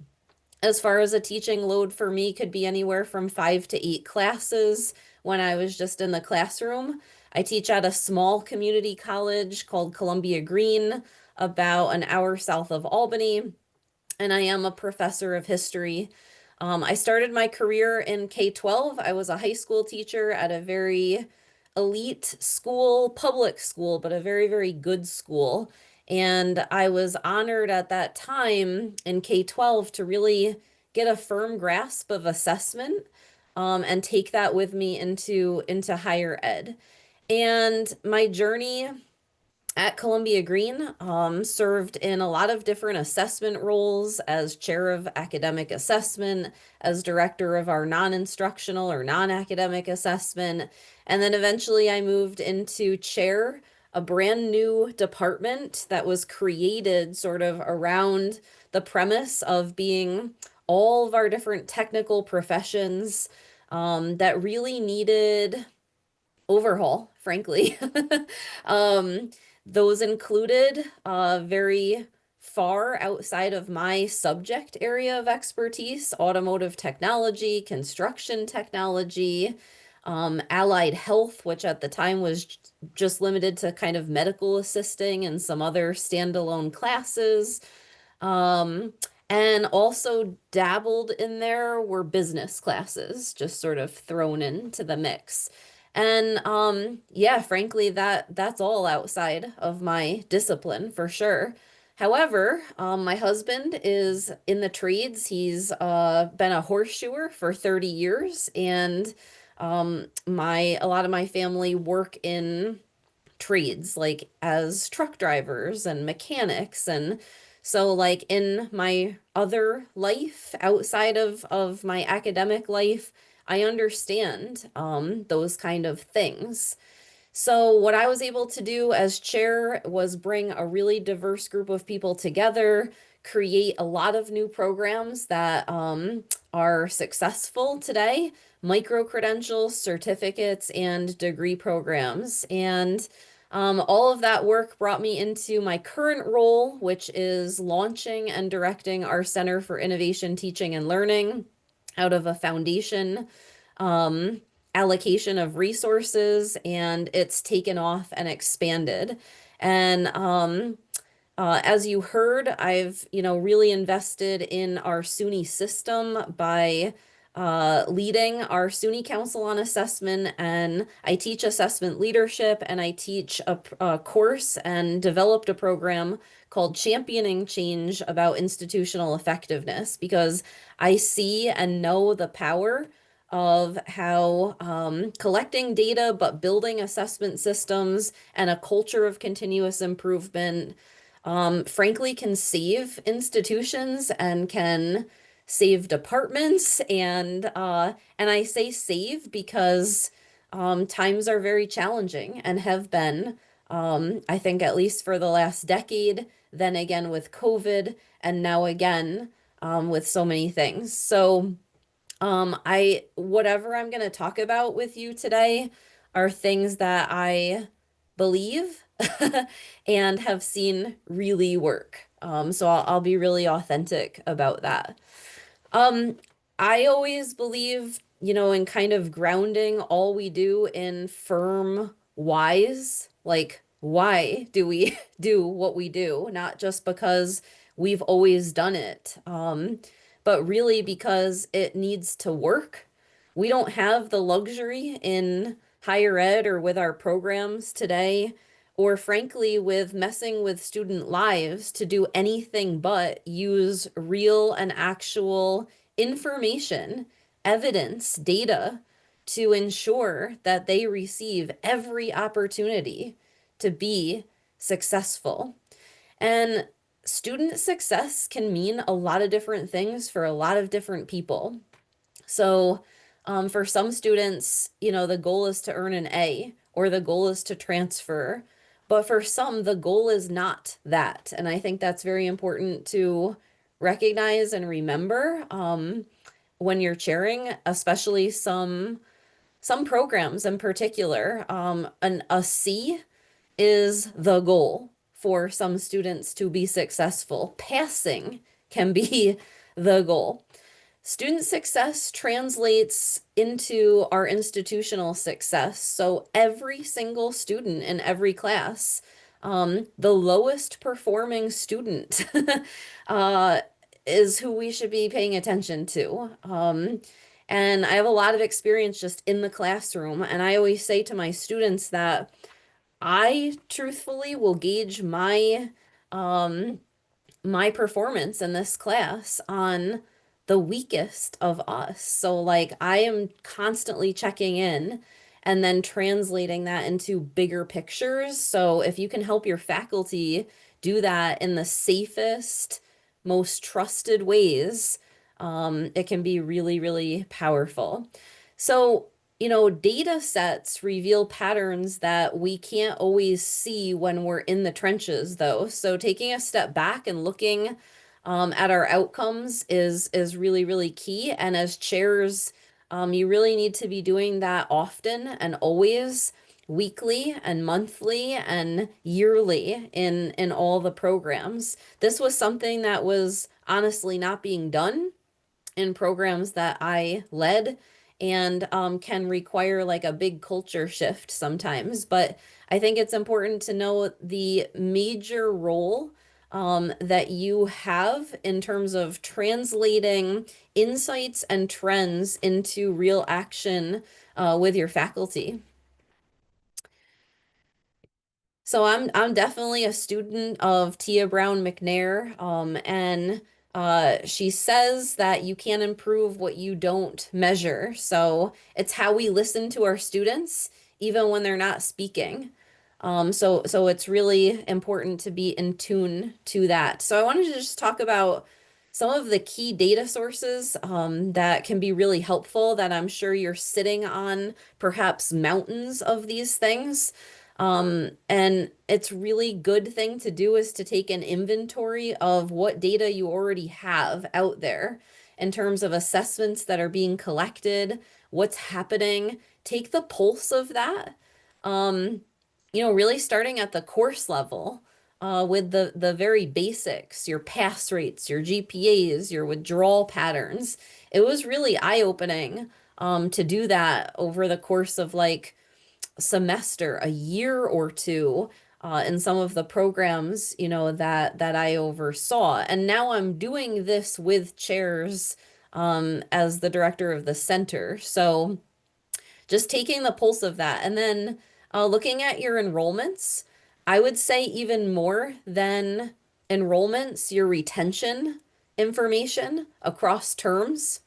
Speaker 10: as far as a teaching load for me, could be anywhere from 5 to 8 classes when I was just in the classroom. I teach at a small community college called Columbia Green, about an hour south of Albany, and I am a professor of history. I started my career in K-12. I was a high school teacher at a very elite school, public school, but a very, very good school. And I was honored at that time in K-12 to really get a firm grasp of assessment, and take that with me into higher ed. And my journey at Columbia Green served in a lot of different assessment roles, as chair of academic assessment, as director of our non-instructional or non-academic assessment. And then eventually I moved into chair, a brand new department that was created sort of around the premise of being all of our different technical professions that really needed overhaul, frankly. Those included very far outside of my subject area of expertise: automotive technology, construction technology, allied health, which at the time was just limited to kind of medical assisting and some other standalone classes. And also dabbled in there were business classes, just sort of thrown into the mix. And yeah, frankly, that's all outside of my discipline for sure. However, my husband is in the trades. He's been a horseshoer for 30 years, and a lot of my family work in trades, like as truck drivers and mechanics. And so like in my other life outside of my academic life, I understand those kind of things. So what I was able to do as chair was bring a really diverse group of people together, create a lot of new programs that are successful today: micro-credentials, certificates, and degree programs. And all of that work brought me into my current role, which is launching and directing our Center for Innovation, Teaching, and Learning out of a foundation allocation of resources, and it's taken off and expanded. And as you heard, I've really invested in our SUNY system by leading our SUNY Council on Assessment, and I teach assessment leadership, and I teach a course and developed a program called Championing Change about institutional effectiveness, because I see and know the power of how collecting data but building assessment systems and a culture of continuous improvement frankly can save institutions and can save departments. And I say save because times are very challenging and have been, I think, at least for the last decade, then again with COVID, and now again with so many things. So whatever I'm going to talk about with you today are things that I believe and have seen really work. So I'll be really authentic about that. I always believe, in kind of grounding all we do in firm whys, like why do we do what we do? Not just because we've always done it, but really because it needs to work. We don't have the luxury in higher ed or with our programs today, or frankly, with messing with student lives to do anything but use real and actual information, evidence, data to ensure that they receive every opportunity to be successful. And student success can mean a lot of different things for a lot of different people. So, for some students, the goal is to earn an A or the goal is to transfer. But for some, the goal is not that. And I think that's very important to recognize and remember when you're chairing, especially some programs in particular. A C is the goal for some students to be successful. Passing can be the goal. Student success translates into our institutional success. So every single student in every class, the lowest performing student is who we should be paying attention to. And I have a lot of experience just in the classroom. And I always say to my students that I truthfully will gauge my performance in this class on the weakest of us. So like I am constantly checking in and then translating that into bigger pictures. So if you can help your faculty do that in the safest, most trusted ways, it can be really, really powerful. So, data sets reveal patterns that we can't always see when we're in the trenches, though. So taking a step back and looking at our outcomes is really, really key. And as chairs, you really need to be doing that often and always, weekly and monthly and yearly in all the programs. This was something that was honestly not being done in programs that I led, and can require like a big culture shift sometimes. But I think it's important to know the major role that you have in terms of translating insights and trends into real action with your faculty. So I'm definitely a student of Tia Brown McNair, and she says that you can't improve what you don't measure. So it's how we listen to our students, even when they're not speaking. So it's really important to be in tune to that. So I wanted to just talk about some of the key data sources that can be really helpful, that I'm sure you're sitting on perhaps mountains of these things. And it's really good thing to do is to take an inventory of what data you already have out there in terms of assessments that are being collected, what's happening, take the pulse of that. Really starting at the course level, with the very basics, your pass rates, your GPAs, your withdrawal patterns. It was really eye-opening, to do that over the course of like semester, a year or two, in some of the programs, that I oversaw. And now I'm doing this with chairs, as the director of the center. So just taking the pulse of that. And then looking at your enrollments, I would say even more than enrollments, your retention information across terms.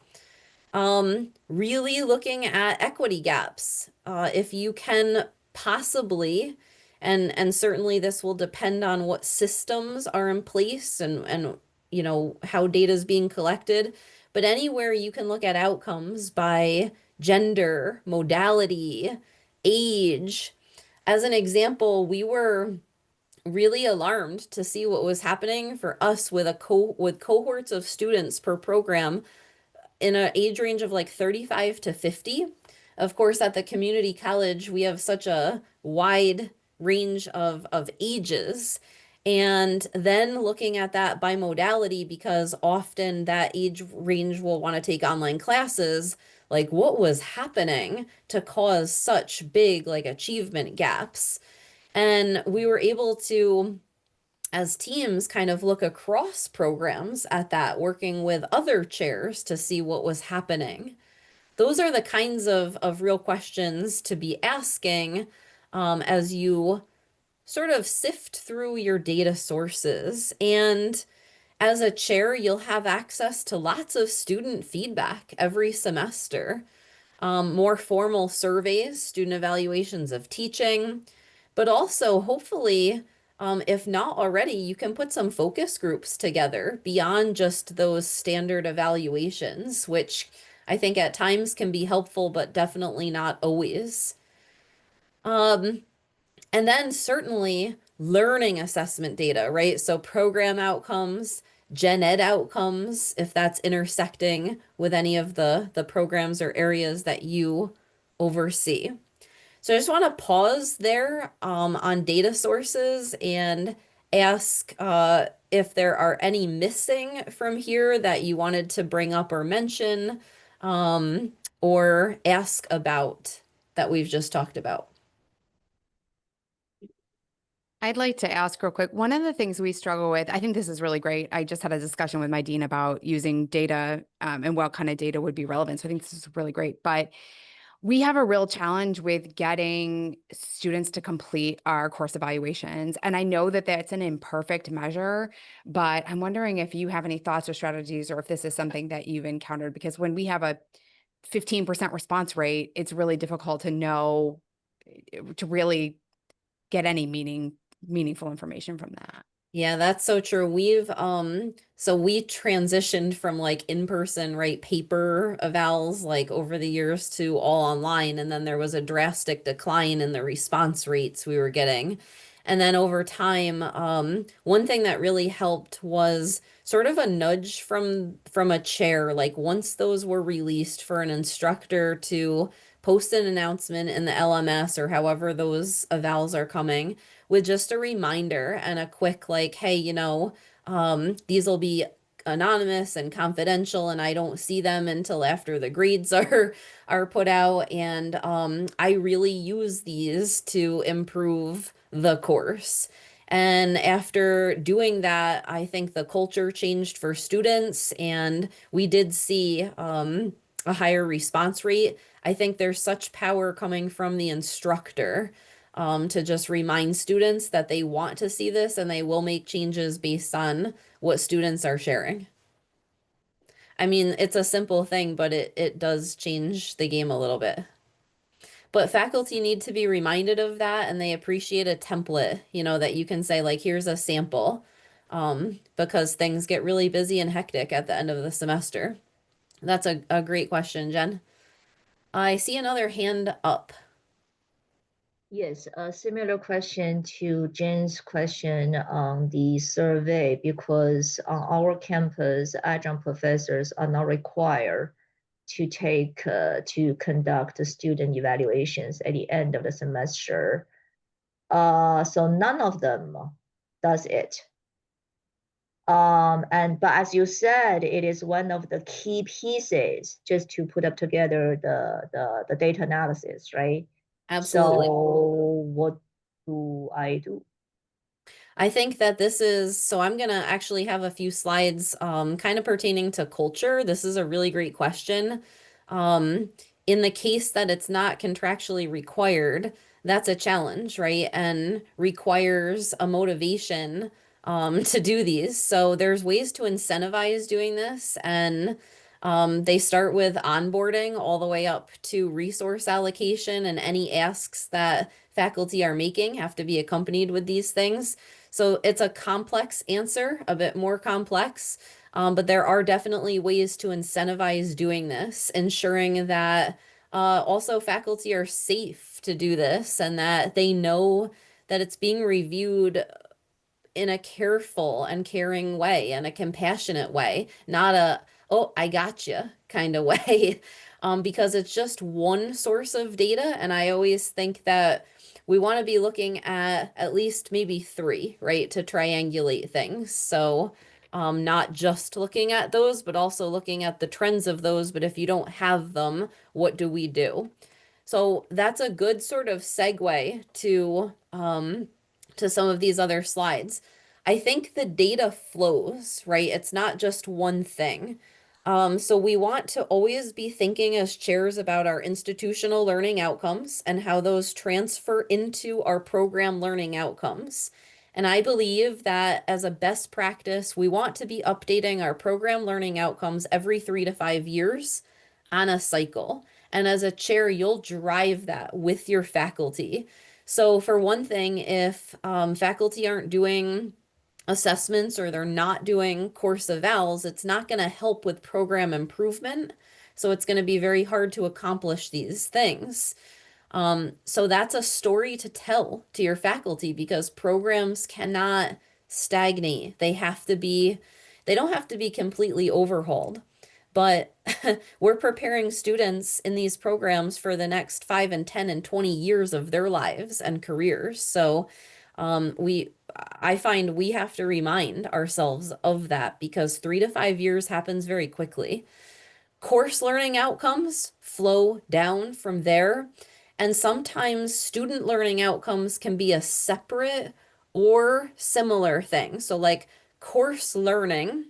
Speaker 10: Really looking at equity gaps. If you can possibly, and certainly this will depend on what systems are in place and how data is being collected, but anywhere you can look at outcomes by gender, modality, age. As an example, we were really alarmed to see what was happening for us with with cohorts of students per program in an age range of like 35 to 50. Of course, at the community college, we have such a wide range of ages. And then looking at that by modality, because often that age range will want to take online classes, like what was happening to cause such big like achievement gaps. And we were able to, as teams, kind of look across programs at that, working with other chairs to see what was happening. Those are the kinds of real questions to be asking as you sort of sift through your data sources. And as a chair, you'll have access to lots of student feedback every semester, more formal surveys, student evaluations of teaching, but also hopefully, if not already, you can put some focus groups together beyond just those standard evaluations, which I think at times can be helpful, but definitely not always. And then certainly learning assessment data, right? So program outcomes, gen ed outcomes, if that's intersecting with any of the programs or areas that you oversee. So I just want to pause there on data sources and ask if there are any missing from here that you wanted to bring up or mention, or ask about that we've just talked about.
Speaker 9: I'd like to ask real quick. One of the things we struggle with, I think this is really great. I just had a discussion with my dean about using data and what kind of data would be relevant. So I think this is really great. But we have a real challenge with getting students to complete our course evaluations. And I know that that's an imperfect measure, but I'm wondering if you have any thoughts or strategies, or if this is something that you've encountered, because when we have a 15% response rate, it's really difficult to know, to really get any meaningful information from that.
Speaker 10: Yeah, that's so true. We've so we transitioned from like in-person, right, paper evals like over the years to all online, and then there was a drastic decline in the response rates we were getting. And then over time, one thing that really helped was sort of a nudge from a chair, like once those were released, for an instructor to post an announcement in the LMS or however those evals are coming, with just a reminder and a quick like, hey, you know, these will be anonymous and confidential, and I don't see them until after the grades are put out. And I really use these to improve the course. And after doing that, I think the culture changed for students, and we did see a higher response rate. I think there's such power coming from the instructor to just remind students that they want to see this, and they will make changes based on what students are sharing. I mean, it's a simple thing, but it does change the game a little bit. But faculty need to be reminded of that, and they appreciate a template, you know, that you can say like, here's a sample, because things get really busy and hectic at the end of the semester. That's a great question, Jen. I see another hand up.
Speaker 5: Yes, a similar question to Jen's question on the survey, because on our campus, adjunct professors are not required to conduct student evaluations at the end of the semester. So none of them does it. But as you said, it is one of the key pieces just to put up together the data analysis, right?
Speaker 10: Absolutely.
Speaker 5: So what do I do?
Speaker 10: I think that this is, so I'm going to actually have a few slides kind of pertaining to culture. This is a really great question. In the case that it's not contractually required, that's a challenge, right? And requires a motivation to do these. So there's ways to incentivize doing this, and they start with onboarding all the way up to resource allocation, and any asks that faculty are making have to be accompanied with these things. So it's a complex answer, a bit more complex, but there are definitely ways to incentivize doing this, ensuring that also faculty are safe to do this, and that they know that it's being reviewed in a careful and caring way and a compassionate way, not a, oh, I got you kind of way, because it's just one source of data. And I always think that we want to be looking at least maybe three, right, to triangulate things. So not just looking at those, but also looking at the trends of those. But if you don't have them, what do we do? So that's a good sort of segue to some of these other slides. I think the data flows, right? It's not just one thing. So we want to always be thinking as chairs about our institutional learning outcomes and how those transfer into our program learning outcomes. And I believe that as a best practice, we want to be updating our program learning outcomes every 3 to 5 years on a cycle. And as a chair, you'll drive that with your faculty. So for one thing, if faculty aren't doing assessments or they're not doing course evals, it's not going to help with program improvement. So it's going to be very hard to accomplish these things. So that's a story to tell to your faculty, because programs cannot stagnate. They don't have to be completely overhauled, but we're preparing students in these programs for the next 5 and 10 and 20 years of their lives and careers. So I find we have to remind ourselves of that, because 3 to 5 years happens very quickly. Course learning outcomes flow down from there. And sometimes student learning outcomes can be a separate or similar thing. So like course learning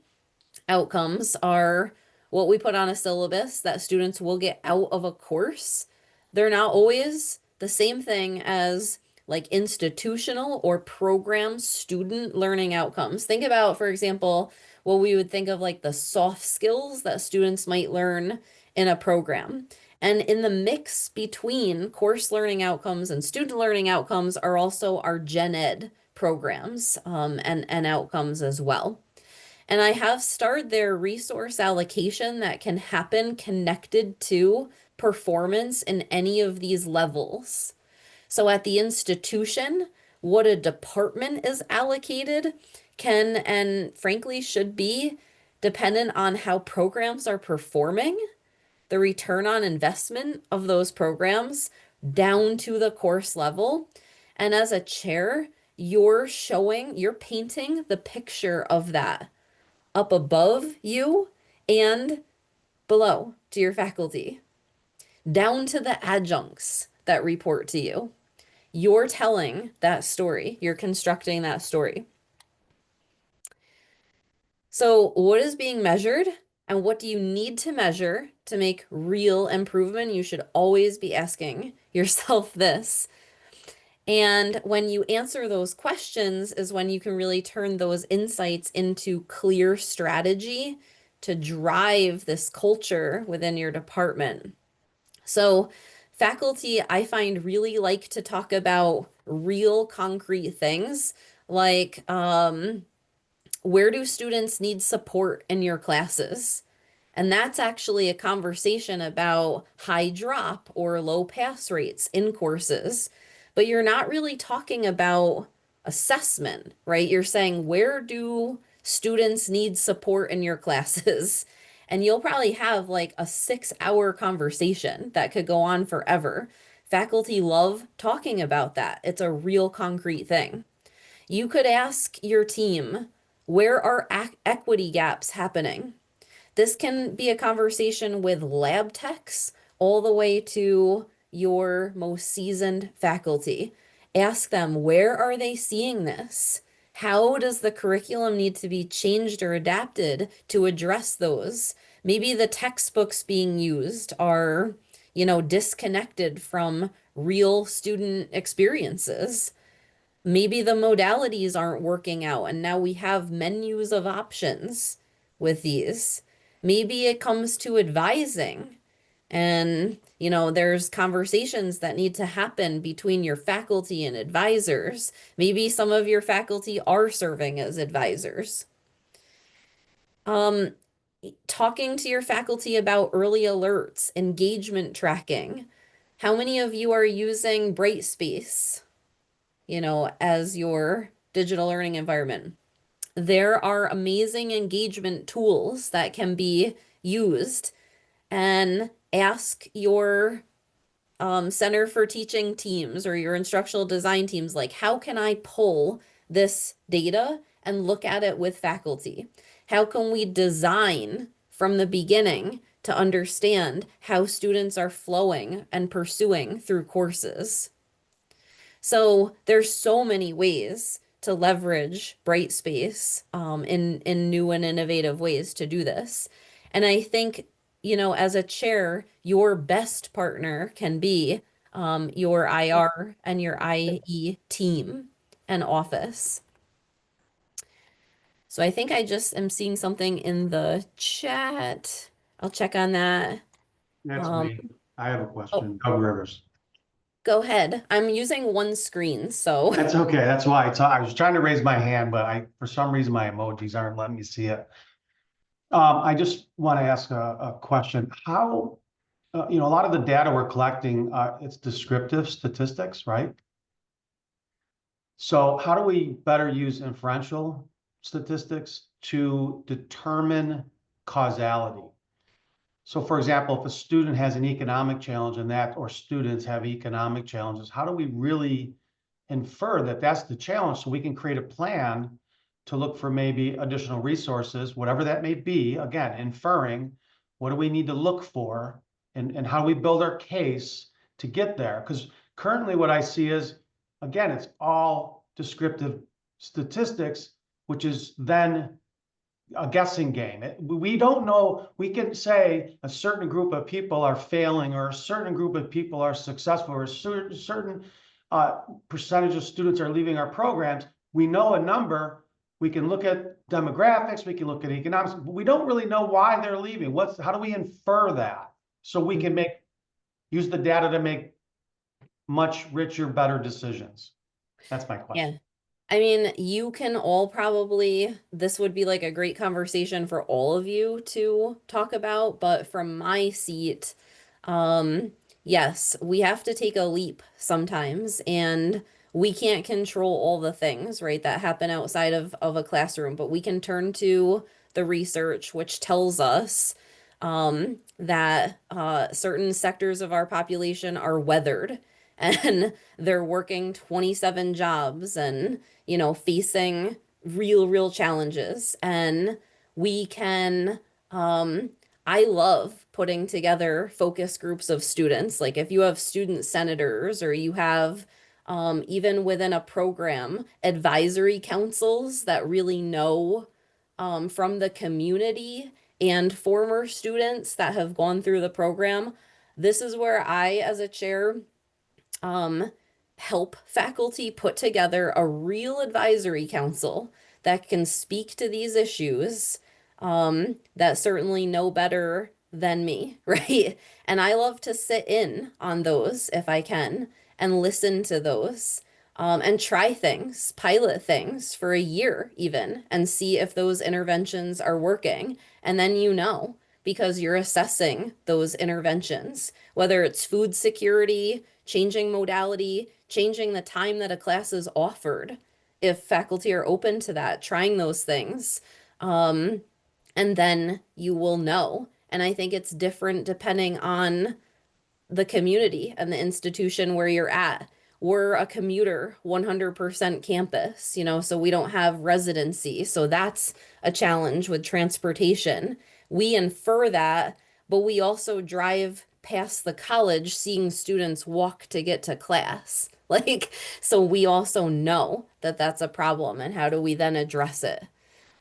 Speaker 10: outcomes are what we put on a syllabus that students will get out of a course. They're not always the same thing as like institutional or program student learning outcomes. Think about, for example, what we would think of like the soft skills that students might learn in a program. And in the mix between course learning outcomes and student learning outcomes are also our gen ed programs and outcomes as well. And I have starred their resource allocation that can happen connected to performance in any of these levels. So at the institution, what a department is allocated can and frankly should be dependent on how programs are performing, the return on investment of those programs down to the course level. And as a chair, you're painting the picture of that up above you and below to your faculty, down to the adjuncts that report to you. You're telling that story. You're constructing that story. So what is being measured and what do you need to measure to make real improvement? You should always be asking yourself this. And when you answer those questions is when you can really turn those insights into clear strategy to drive this culture within your department. So faculty, I find, really like to talk about real concrete things like where do students need support in your classes? And that's actually a conversation about high drop or low pass rates in courses. But you're not really talking about assessment, right? You're saying, where do students need support in your classes? And you'll probably have like a 6-hour conversation that could go on forever. Faculty love talking about that. It's a real concrete thing. You could ask your team, where are equity gaps happening? This can be a conversation with lab techs all the way to your most seasoned faculty. Ask them, where are they seeing this? How does the curriculum need to be changed or adapted to address those? Maybe the textbooks being used are, disconnected from real student experiences. Maybe the modalities aren't working out and now we have menus of options with these. Maybe it comes to advising and, there's conversations that need to happen between your faculty and advisors. Maybe some of your faculty are serving as advisors. Talking to your faculty about early alerts, engagement tracking. How many of you are using Brightspace, as your digital learning environment? There are amazing engagement tools that can be used, and ask your Center for Teaching teams or your instructional design teams, like, how can I pull this data and look at it with faculty? How can we design from the beginning to understand how students are flowing and pursuing through courses? So there's so many ways to leverage Brightspace in new and innovative ways to do this. And I think, you know, as a chair, your best partner can be your IR and your IE team and office. So I think I just am seeing something in the chat. I'll check on that.
Speaker 11: That's me. I have a question. Doug Rivers.
Speaker 10: Go ahead. I'm using one screen, so.
Speaker 11: That's okay. That's why I was trying to raise my hand, but for some reason my emojis aren't letting me see it. I just want to ask a question. How, you know, a lot of the data we're collecting, it's descriptive statistics, right? So how do we better use inferential statistics to determine causality? So for example, if a student has an economic challenge or students have economic challenges, how do we really infer that that's the challenge so we can create a plan to look for maybe additional resources, whatever that may be, again, inferring what do we need to look for and how do we build our case to get there? Because currently what I see is, again, it's all descriptive statistics, which is then a guessing game. We don't know. We can say a certain group of people are failing or a certain group of people are successful or a certain percentage of students are leaving our programs. We know a number. We can look at demographics. We can look at economics, but we don't really know why they're leaving. How do we infer that so we can use the data to make much richer, better decisions? That's my question.
Speaker 10: Yeah. I mean, you can all probably, this would be like a great conversation for all of you to talk about, but from my seat, yes, we have to take a leap sometimes, and we can't control all the things, right, that happen outside of a classroom, but we can turn to the research, which tells us that certain sectors of our population are weathered and they're working 27 jobs and, you know, facing real challenges. And we can, I love putting together focus groups of students. Like if you have student senators or you have, even within a program, advisory councils that really know from the community and former students that have gone through the program. This is where I, as a chair, help faculty put together a real advisory council that can speak to these issues, that certainly know better than me, right? And I love to sit in on those if I can and listen to those, and try things, pilot things for a year even, and see if those interventions are working. And then you know, because you're assessing those interventions, whether it's food security, changing modality, changing the time that a class is offered, if faculty are open to that, trying those things, and then you will know. And I think it's different depending on the community and the institution where you're at. We're a commuter 100% campus, you know, so we don't have residency. So that's a challenge with transportation. We infer that, but we also drive past the college seeing students walk to get to class. Like, so we also know that that's a problem, and how do we then address it?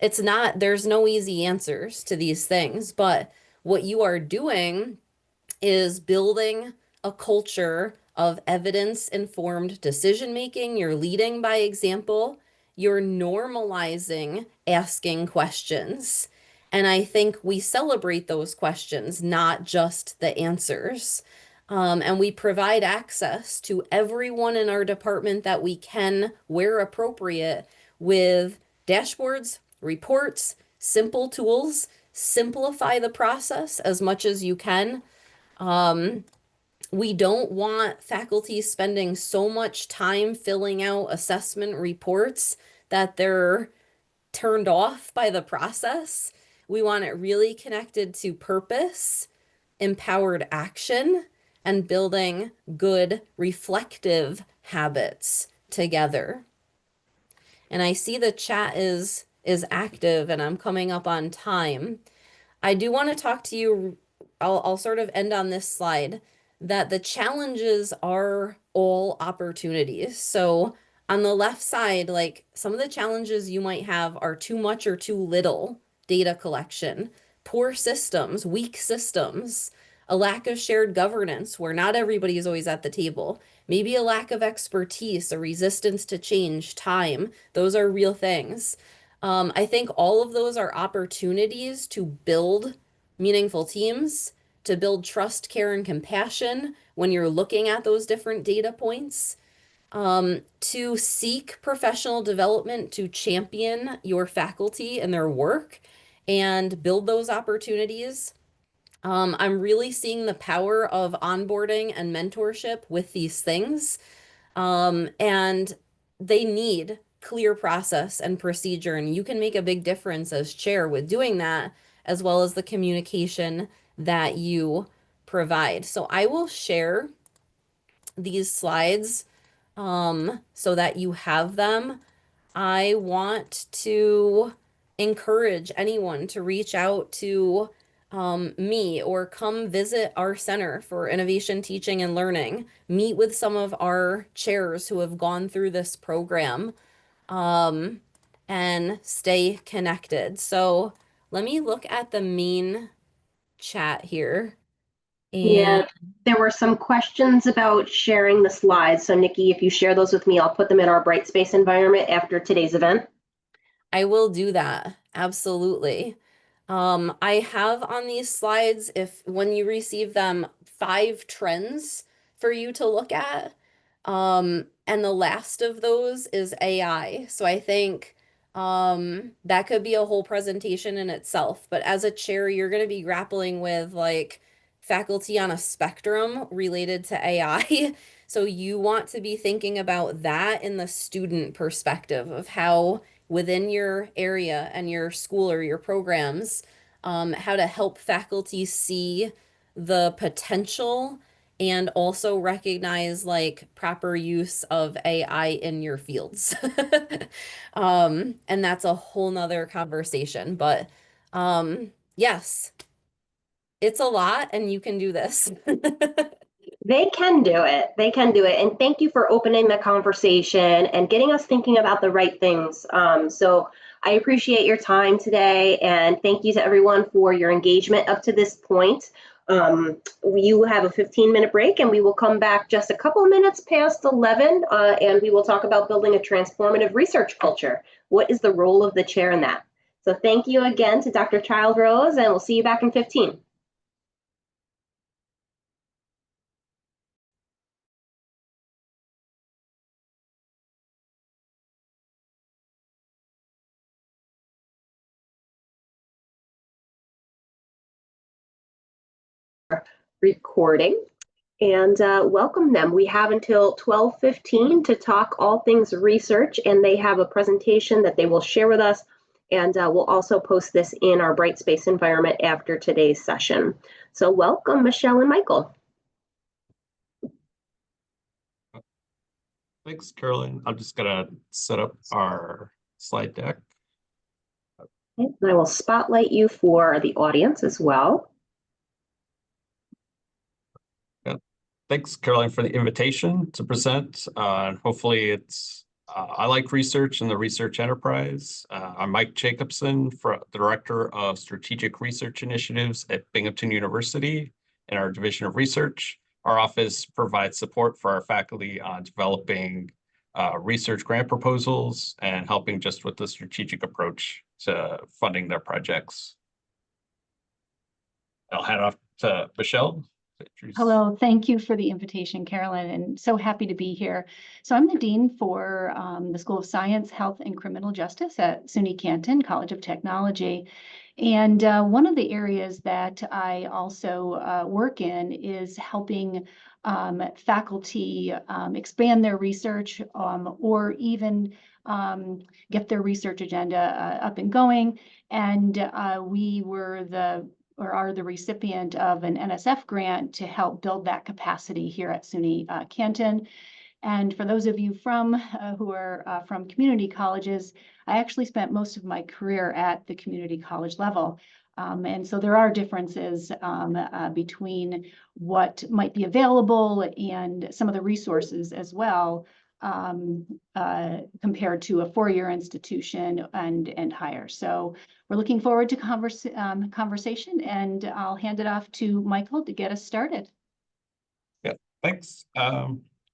Speaker 10: It's not, there's no easy answers to these things, but what you are doing is building a culture of evidence-informed decision-making. You're leading by example. You're normalizing asking questions. And I think we celebrate those questions, not just the answers. And we provide access to everyone in our department that we can, where appropriate, with dashboards, reports, simple tools. Simplify the process as much as you can. We don't want faculty spending so much time filling out assessment reports that they're turned off by the process. We want it really connected to purpose, empowered action, and building good reflective habits together. And I see the chat is active and I'm coming up on time. I do want to talk to you, I'll sort of end on this slide, that the challenges are all opportunities. So on the left side, like some of the challenges you might have are too much or too little data collection, poor systems, weak systems, a lack of shared governance where not everybody is always at the table, maybe a lack of expertise, a resistance to change, time. Those are real things. I think all of those are opportunities to build meaningful teams, to build trust, care, and compassion when you're looking at those different data points, to seek professional development, to champion your faculty and their work and build those opportunities. I'm really seeing the power of onboarding and mentorship with these things. And they need clear process and procedure, and you can make a big difference as chair with doing that, as well as the communication that you provide. So I will share these slides so that you have them. I want to encourage anyone to reach out to me or come visit our Center for Innovation Teaching and Learning, meet with some of our chairs who have gone through this program, and stay connected. So let me look at the main chat here.
Speaker 1: Yeah, there were some questions about sharing the slides. So Nikki, if you share those with me, I'll put them in our Brightspace environment after today's event.
Speaker 10: I will do that. Absolutely. I have on these slides, when you receive them, 5 trends for you to look at. And the last of those is AI. So I think that could be a whole presentation in itself. But as a chair, you're going to be grappling with like faculty on a spectrum related to AI. So you want to be thinking about that in the student perspective of how within your area and your school or your programs, how to help faculty see the potential and also recognize like proper use of AI in your fields. And that's a whole nother conversation, but yes, it's a lot and you can do this.
Speaker 1: They can do it. They can do it. And thank you for opening the conversation and getting us thinking about the right things. So I appreciate your time today. And thank you to everyone for your engagement up to this point. You have a 15-minute break and we will come back just a couple of minutes past 11 and we will talk about building a transformative research culture. What is the role of the chair in that? So thank you again to Dr. Childrose, and we'll see you back in 15. Recording and welcome them. We have until 12:15 to talk all things research, and they have a presentation that they will share with us, and we'll also post this in our Brightspace environment after today's session. So welcome, Michelle and Michael.
Speaker 12: Thanks, Carolyn. I'm just gonna set up our slide deck.
Speaker 1: Okay, and I will spotlight you for the audience as well.
Speaker 12: Thanks, Caroline, for the invitation to present. Hopefully it's, I like research and the research enterprise. I'm Mike Jacobson, the Director of Strategic Research Initiatives at Binghamton University in our Division of Research. Our office provides support for our faculty on developing research grant proposals and helping just with the strategic approach to funding their projects. I'll hand off to Michelle.
Speaker 13: Hello, thank you for the invitation, Carolyn, and so happy to be here. So I'm the Dean for the School of Science, Health, and Criminal Justice at SUNY Canton College of Technology. And one of the areas that I also work in is helping faculty expand their research or even get their research agenda up and going. And we were are the recipient of an NSF grant to help build that capacity here at SUNY Canton. And for those of you who are from community colleges, I actually spent most of my career at the community college level. And so there are differences between what might be available and some of the resources as well, compared to a four-year institution and higher. So we're looking forward to conversation, and I'll hand it off to Michael to get us started.
Speaker 12: Yeah, thanks.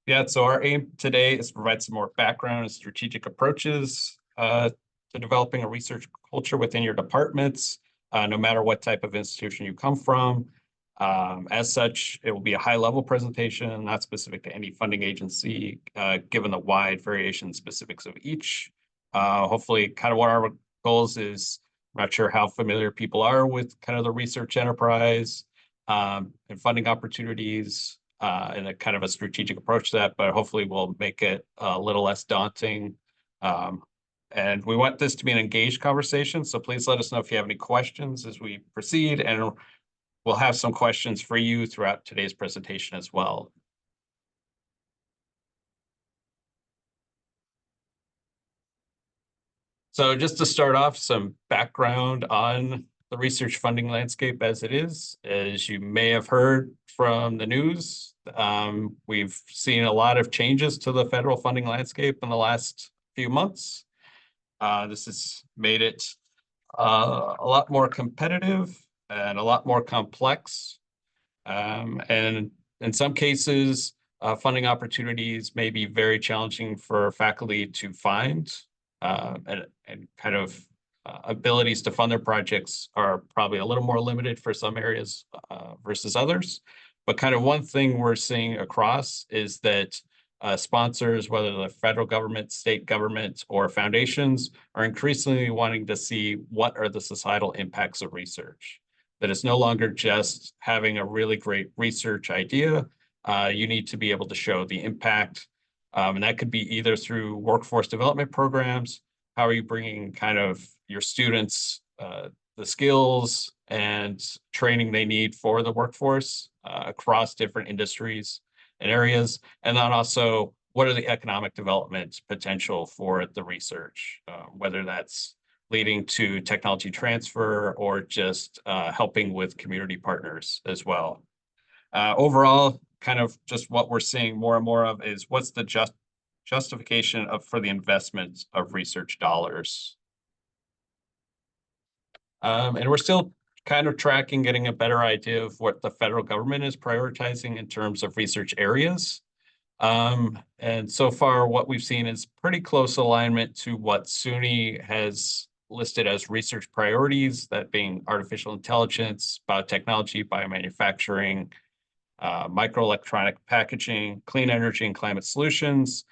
Speaker 12: Yeah, so our aim today is to provide some more background and strategic approaches to developing a research culture within your departments, no matter what type of institution you come from. As such, it will be a high-level presentation, not specific to any funding agency, given the wide variation specifics of each. Hopefully, kind of what our goals is, I'm not sure how familiar people are with kind of the research enterprise and funding opportunities, and a kind of a strategic approach to that, but hopefully we'll make it a little less daunting. And we want this to be an engaged conversation, so please let us know if you have any questions as we proceed, and we'll have some questions for you throughout today's presentation as well. So just to start off, some background on the research funding landscape as it is. As you may have heard from the news, we've seen a lot of changes to the federal funding landscape in the last few months. This has made it a lot more competitive and a lot more complex. And in some cases, funding opportunities may be very challenging for faculty to find, and kind of abilities to fund their projects are probably a little more limited for some areas versus others. But kind of one thing we're seeing across is that sponsors, whether the federal government, state government, or foundations, are increasingly wanting to see what are the societal impacts of research. That it's no longer just having a really great research idea. You need to be able to show the impact. And that could be either through workforce development programs. How are you bringing kind of your students the skills and training they need for the workforce across different industries and areas? And then also, what are the economic development potential for the research, whether that's leading to technology transfer or just helping with community partners as well. Overall, kind of just what we're seeing more and more of is what's the justification for the investment of research dollars. And we're still kind of tracking, getting a better idea of what the federal government is prioritizing in terms of research areas. And so far, what we've seen is pretty close alignment to what SUNY has listed as research priorities, that being artificial intelligence, biotechnology, biomanufacturing, microelectronic packaging, clean energy and climate solutions,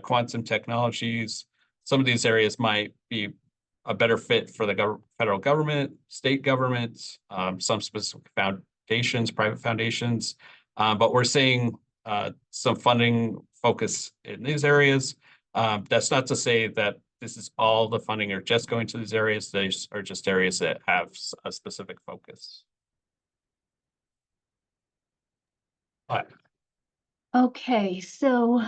Speaker 12: quantum technologies. Some of these areas might be a better fit for the federal government, state governments, some specific foundations, private foundations, but we're seeing some funding focus in these areas. That's not to say that this is all the funding are just going to these areas. These are just areas that have a specific focus.
Speaker 13: Okay, so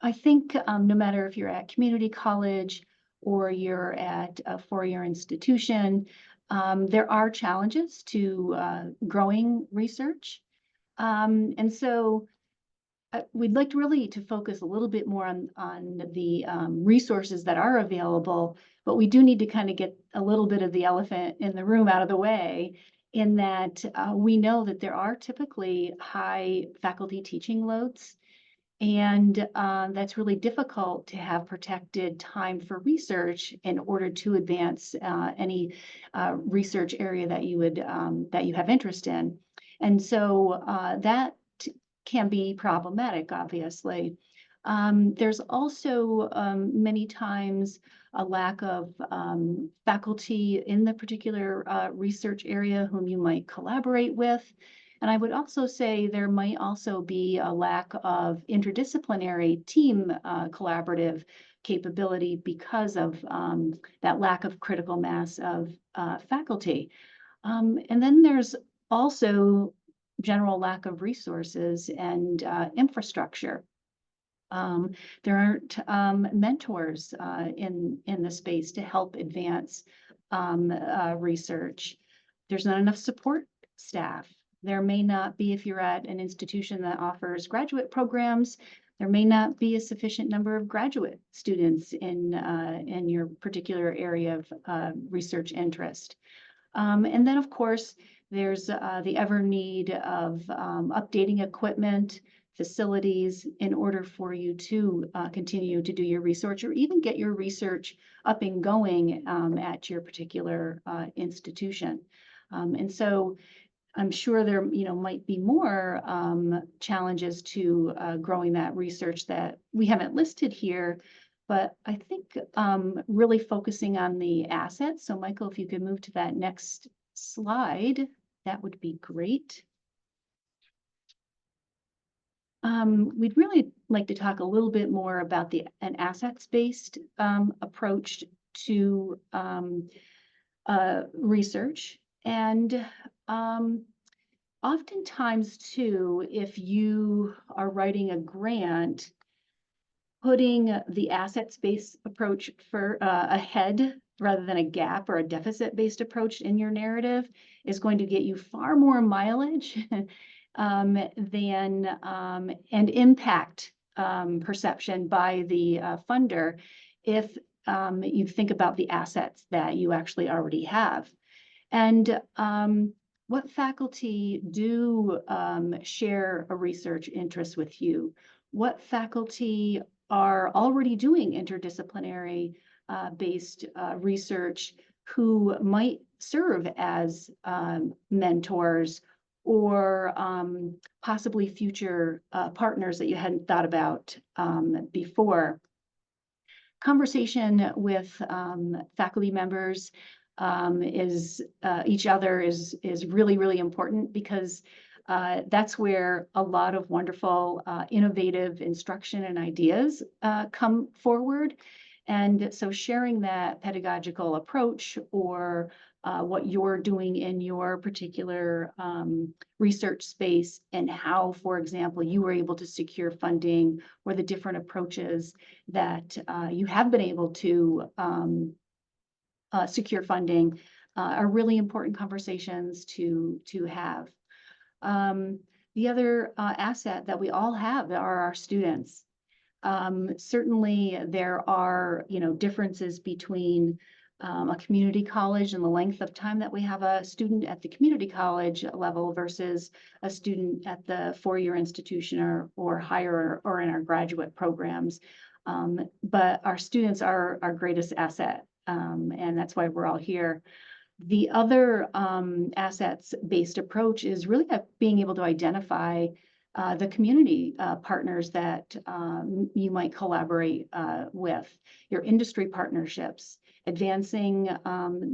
Speaker 13: I think no matter if you're at community college or you're at a four-year institution, there are challenges to growing research. And so we'd like to focus a little bit more on the resources that are available, but we do need to kind of get a little bit of the elephant in the room out of the way, in that we know that there are typically high faculty teaching loads, and that's really difficult to have protected time for research in order to advance any research area that you have interest in. And so that can be problematic, obviously. There's also many times a lack of faculty in the particular research area whom you might collaborate with. And I would also say there might also be a lack of interdisciplinary team collaborative capability because of that lack of critical mass of faculty. And then there's also general lack of resources and infrastructure. There aren't mentors in the space to help advance research. There's not enough support staff. There may not be, if you're at an institution that offers graduate programs, there may not be a sufficient number of graduate students in your particular area of research interest. And then, of course, there's the ever need of updating equipment, facilities in order for you to continue to do your research or even get your research up and going at your particular institution. And so I'm sure there, might be more challenges to growing that research that we haven't listed here, but I think really focusing on the assets. So Michael, if you could move to that next slide, that would be great. We'd really like to talk a little bit more about an assets-based approach to research. And oftentimes too, if you are writing a grant, putting the assets-based approach for ahead rather than a gap or a deficit-based approach in your narrative is going to get you far more mileage and impact perception by the funder if you think about the assets that you actually already have. And what faculty do share a research interest with you? What faculty are already doing interdisciplinary based research who might serve as mentors or possibly future partners that you hadn't thought about before? Conversation with faculty members each other is really, really important because that's where a lot of wonderful, innovative instruction and ideas come forward. And so sharing that pedagogical approach or what you're doing in your particular research space and how, for example, you were able to secure funding or the different approaches that you have been able to secure funding are really important conversations to have. The other asset that we all have are our students. Certainly there are, differences between a community college and the length of time that we have a student at the community college level versus a student at the four-year institution or higher or in our graduate programs. But our students are our greatest asset. And that's why we're all here. The other assets-based approach is really being able to identify the community partners that you might collaborate with, your industry partnerships, advancing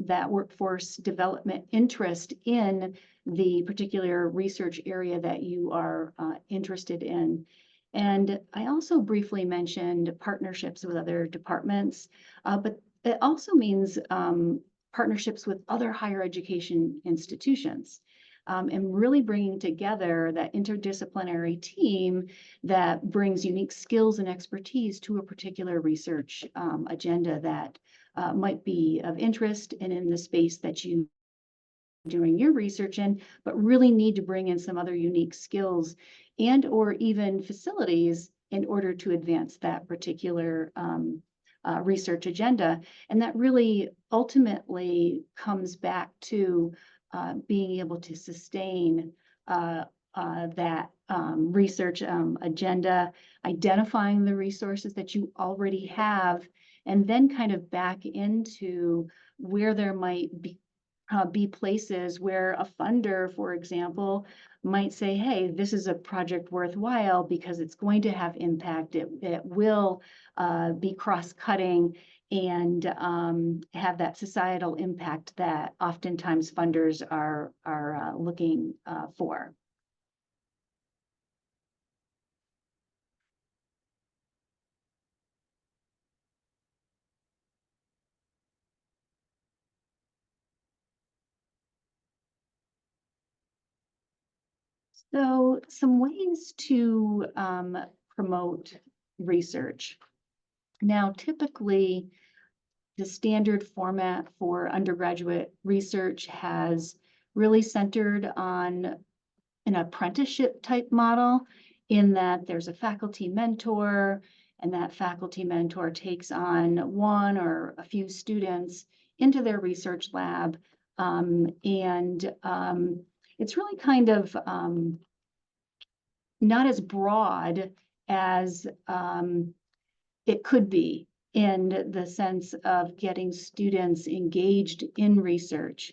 Speaker 13: that workforce development interest in the particular research area that you are interested in. And I also briefly mentioned partnerships with other departments, but it also means partnerships with other higher education institutions and really bringing together that interdisciplinary team that brings unique skills and expertise to a particular research agenda that might be of interest and in the space that you doing your research in, but really need to bring in some other unique skills and or even facilities in order to advance that particular research agenda. And that really ultimately comes back to being able to sustain that research agenda, identifying the resources that you already have, and then kind of back into where there might be places where a funder, for example, might say, hey, this is a project worthwhile because it's going to have impact. It will be cross-cutting and have that societal impact that oftentimes funders are looking for. So some ways to promote research. Now, typically, the standard format for undergraduate research has really centered on an apprenticeship type model, in that there's a faculty mentor, and that faculty mentor takes on one or a few students into their research lab. It's really kind of not as broad as it could be, in the sense of getting students engaged in research.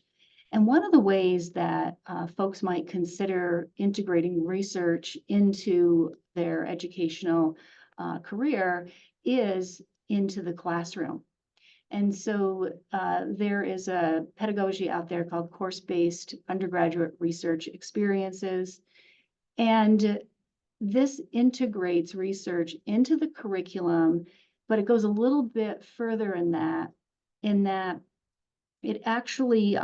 Speaker 13: And one of the ways that folks might consider integrating research into their educational career is into the classroom. And so there is a pedagogy out there called course-based undergraduate research experiences. And this integrates research into the curriculum, but it goes a little bit further in that it actually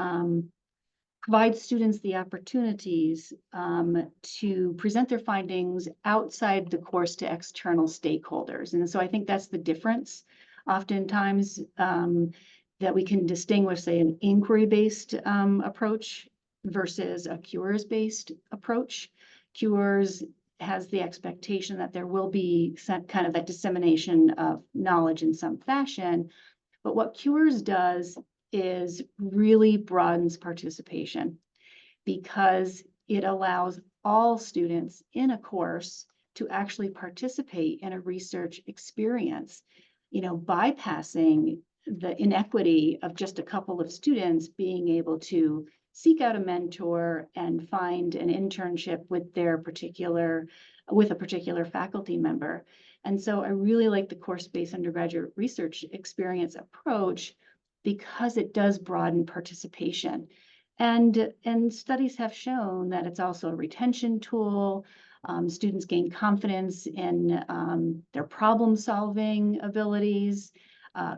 Speaker 13: provides students the opportunities to present their findings outside the course to external stakeholders. And so I think that's the difference oftentimes, that we can distinguish, say, an inquiry-based approach versus a cures-based approach. Cures has the expectation that there will be some kind of that dissemination of knowledge in some fashion. But what Cures does is really broadens participation, because it allows all students in a course to actually participate in a research experience, bypassing the inequity of just a couple of students being able to seek out a mentor and find an internship with a particular faculty member. And so I really like the course-based undergraduate research experience approach, because it does broaden participation. And studies have shown that it's also a retention tool. Students gain confidence in their problem-solving abilities,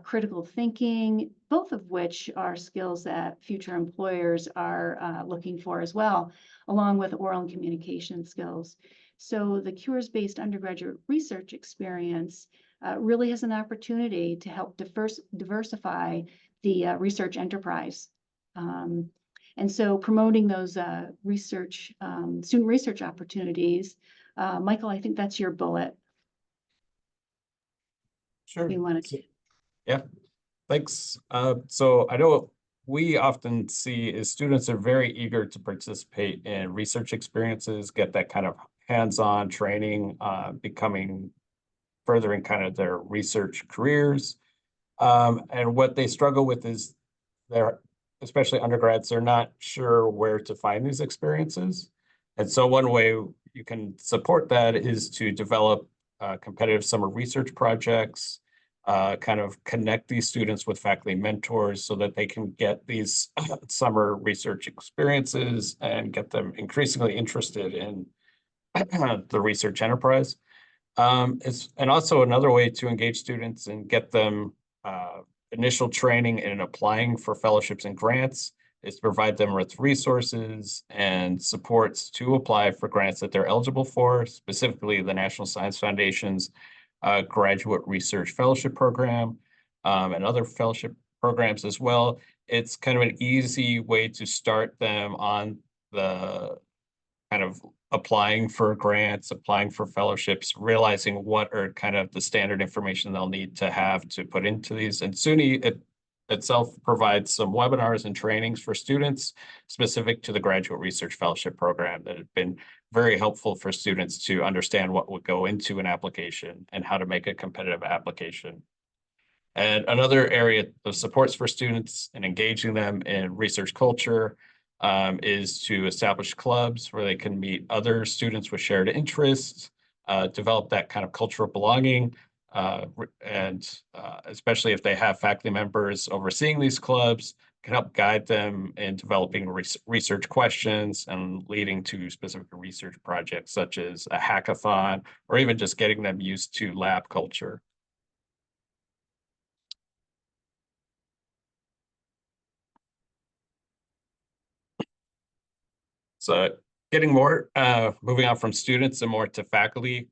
Speaker 13: critical thinking, both of which are skills that future employers are looking for as well, along with oral and communication skills. So the Cures-based undergraduate research experience really has an opportunity to help diversify the research enterprise. And so promoting those student research opportunities. Michael, I think that's your bullet.
Speaker 12: Sure.
Speaker 13: You want to?
Speaker 12: Yeah, thanks. So I know what we often see is students are very eager to participate in research experiences, get that kind of hands-on training, furthering kind of their research careers. And what they struggle with is especially undergrads, they're not sure where to find these experiences. And so one way you can support that is to develop competitive summer research projects, kind of connect these students with faculty mentors so that they can get these summer research experiences and get them increasingly interested in the research enterprise. And also another way to engage students and get them initial training in applying for fellowships and grants is to provide them with resources and supports to apply for grants that they're eligible for, specifically the National Science Foundation's Graduate Research Fellowship Program and other fellowship programs as well. It's kind of an easy way to start them on the kind of applying for grants, applying for fellowships, realizing what are kind of the standard information they'll need to have to put into these. And SUNY itself provides some webinars and trainings for students specific to the Graduate Research Fellowship Program that have been very helpful for students to understand what would go into an application and how to make a competitive application. And another area of supports for students and engaging them in research culture is to establish clubs where they can meet other students with shared interests, develop that kind of cultural belonging, and especially if they have faculty members overseeing these clubs, can help guide them in developing research questions and leading to specific research projects such as a hackathon, or even just getting them used to lab culture. So getting more, moving on from students and more to faculty,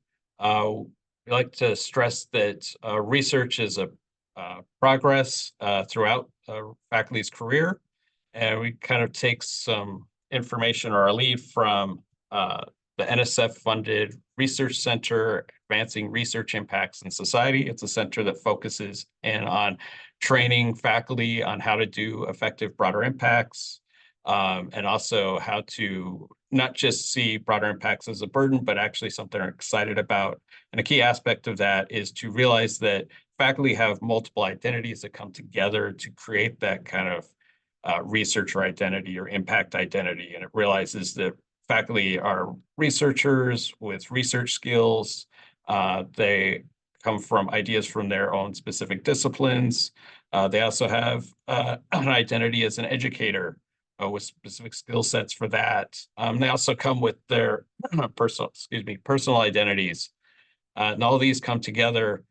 Speaker 12: we like to stress that research is a progress throughout faculty's career. And we kind of take some information or a lead from the NSF-funded Research Center, Advancing Research Impacts in Society. It's a center that focuses in on training faculty on how to do effective broader impacts, and also how to not just see broader impacts as a burden, but actually something they're excited about. And a key aspect of that is to realize that faculty have multiple identities that come together to create that kind of researcher identity or impact identity. And it realizes that faculty are researchers with research skills. They come from ideas from their own specific disciplines. They also have an identity as an educator with specific skill sets for that. They also come with their personal identities. And all these come together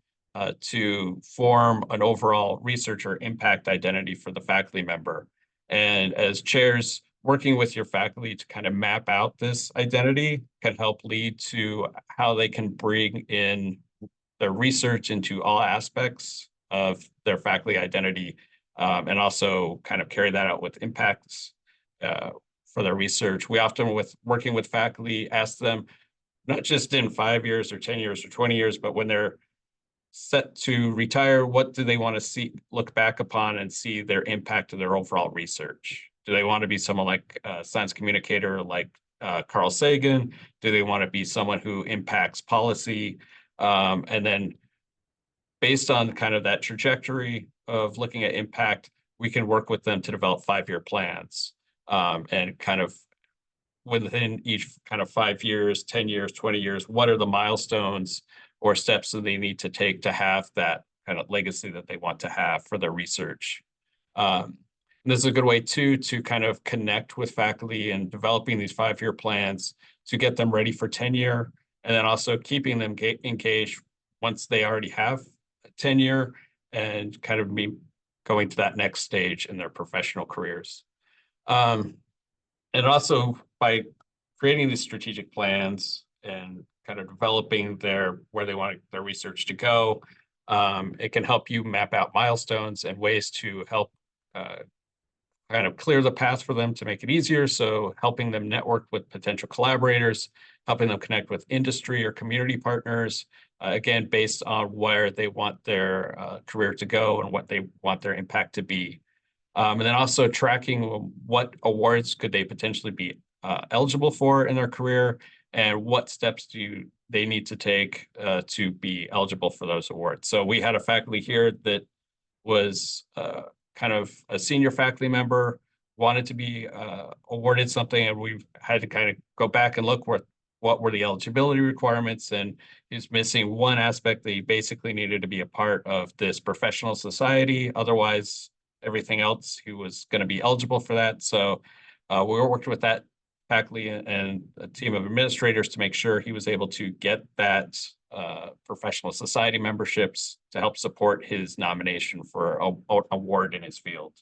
Speaker 12: to form an overall researcher impact identity for the faculty member. And as chairs, working with your faculty to kind of map out this identity can help lead to how they can bring in their research into all aspects of their faculty identity, and also kind of carry that out with impacts for their research. We often, with working with faculty, ask them, not just in 5 years or 10 years or 20 years, but when they're set to retire, what do they want to see, look back upon and see their impact of their overall research? Do they want to be someone like a science communicator like Carl Sagan? Do they want to be someone who impacts policy? And then based on kind of that trajectory of looking at impact, we can work with them to develop 5-year plans, and kind of within each kind of 5 years, 10 years, 20 years, what are the milestones or steps that they need to take to have that kind of legacy that they want to have for their research. This is a good way too to kind of connect with faculty and developing these 5-year plans to get them ready for tenure, and then also keeping them engaged once they already have tenure and kind of going to that next stage in their professional careers. And also by creating these strategic plans and kind of developing where they want their research to go, it can help you map out milestones and ways to help kind of clear the path for them to make it easier. So helping them network with potential collaborators, helping them connect with industry or community partners, again, based on where they want their career to go and what they want their impact to be. And then also tracking what awards could they potentially be eligible for in their career, and what steps do they need to take to be eligible for those awards. So we had a faculty here that was kind of a senior faculty member, wanted to be awarded something, and we've had to kind of go back and look what were the eligibility requirements, and he's missing one aspect that he basically needed to be a part of this professional society. Otherwise, everything else, he was going to be eligible for that. So we were working with that faculty and a team of administrators to make sure he was able to get that professional society memberships to help support his nomination for an award in his field.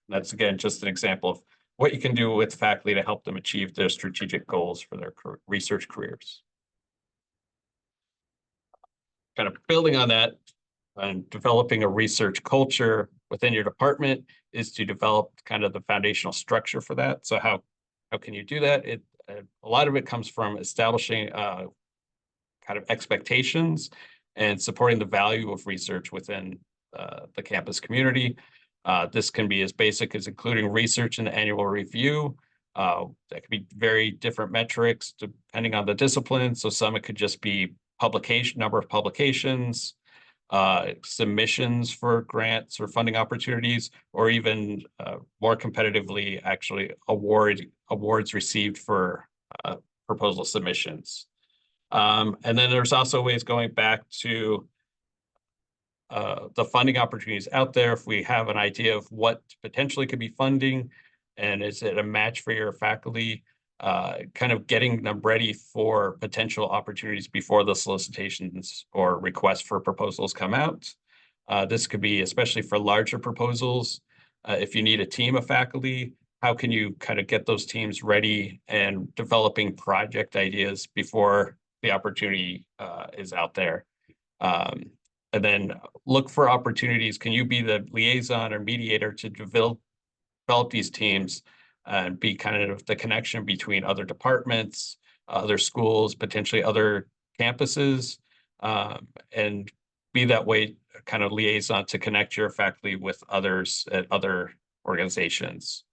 Speaker 12: And that's, again, just an example of what you can do with faculty to help them achieve their strategic goals for their research careers. Kind of building on that and developing a research culture within your department is to develop kind of the foundational structure for that. So how can you do that? A lot of it comes from establishing kind of expectations and supporting the value of research within the campus community. This can be as basic as including research in the annual review. That could be very different metrics depending on the discipline. So some it could just be number of publications, submissions for grants or funding opportunities, or even more competitively, actually awards received for proposal submissions. And then there's also ways going back to the funding opportunities out there. If we have an idea of what potentially could be funding, and is it a match for your faculty, kind of getting them ready for potential opportunities before the solicitations or requests for proposals come out. This could be especially for larger proposals. If you need a team of faculty, how can you kind of get those teams ready and developing project ideas before the opportunity is out there? And then look for opportunities. Can you be the liaison or mediator to develop these teams and be kind of the connection between other departments, other schools, potentially other campuses, and be that way kind of liaison to connect your faculty with others at other organizations.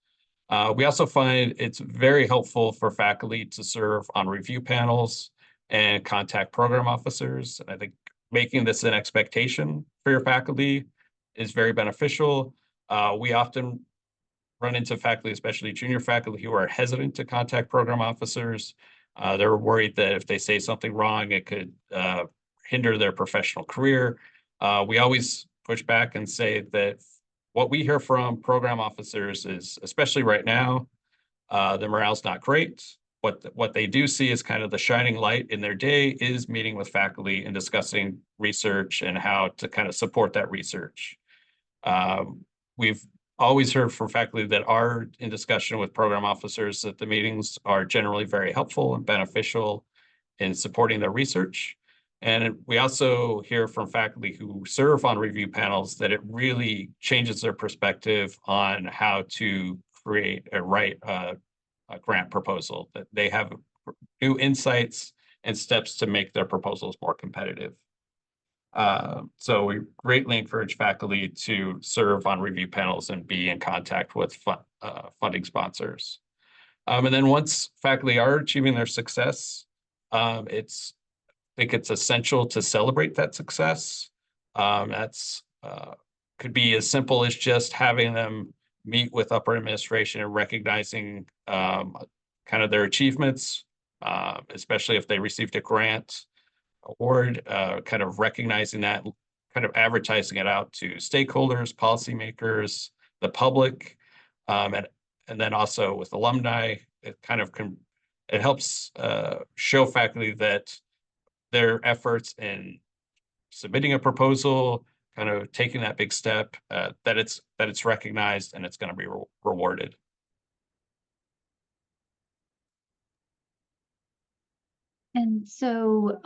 Speaker 12: We also find it's very helpful for faculty to serve on review panels and contact program officers. And I think making this an expectation for your faculty is very beneficial. We often run into faculty, especially junior faculty, who are hesitant to contact program officers. They're worried that if they say something wrong, it could hinder their professional career. We always push back and say that what we hear from program officers is, especially right now, the morale's not great. What they do see is kind of the shining light in their day is meeting with faculty and discussing research and how to kind of support that research. We've always heard from faculty that are in discussion with program officers that the meetings are generally very helpful and beneficial in supporting their research. And we also hear from faculty who serve on review panels that it really changes their perspective on how to create a grant proposal, that they have new insights and steps to make their proposals more competitive. So we greatly encourage faculty to serve on review panels and be in contact with funding sponsors. And then once faculty are achieving their success, I think it's essential to celebrate that success. That's could be as simple as just having them meet with upper administration and recognizing kind of their achievements, especially if they received a grant award, kind of recognizing that, kind of advertising it out to stakeholders, policymakers, the public, and then also with alumni. It kind of it helps show faculty that their efforts in submitting a proposal, kind of taking that big step, that it's recognized and it's going to be rewarded.
Speaker 13: And so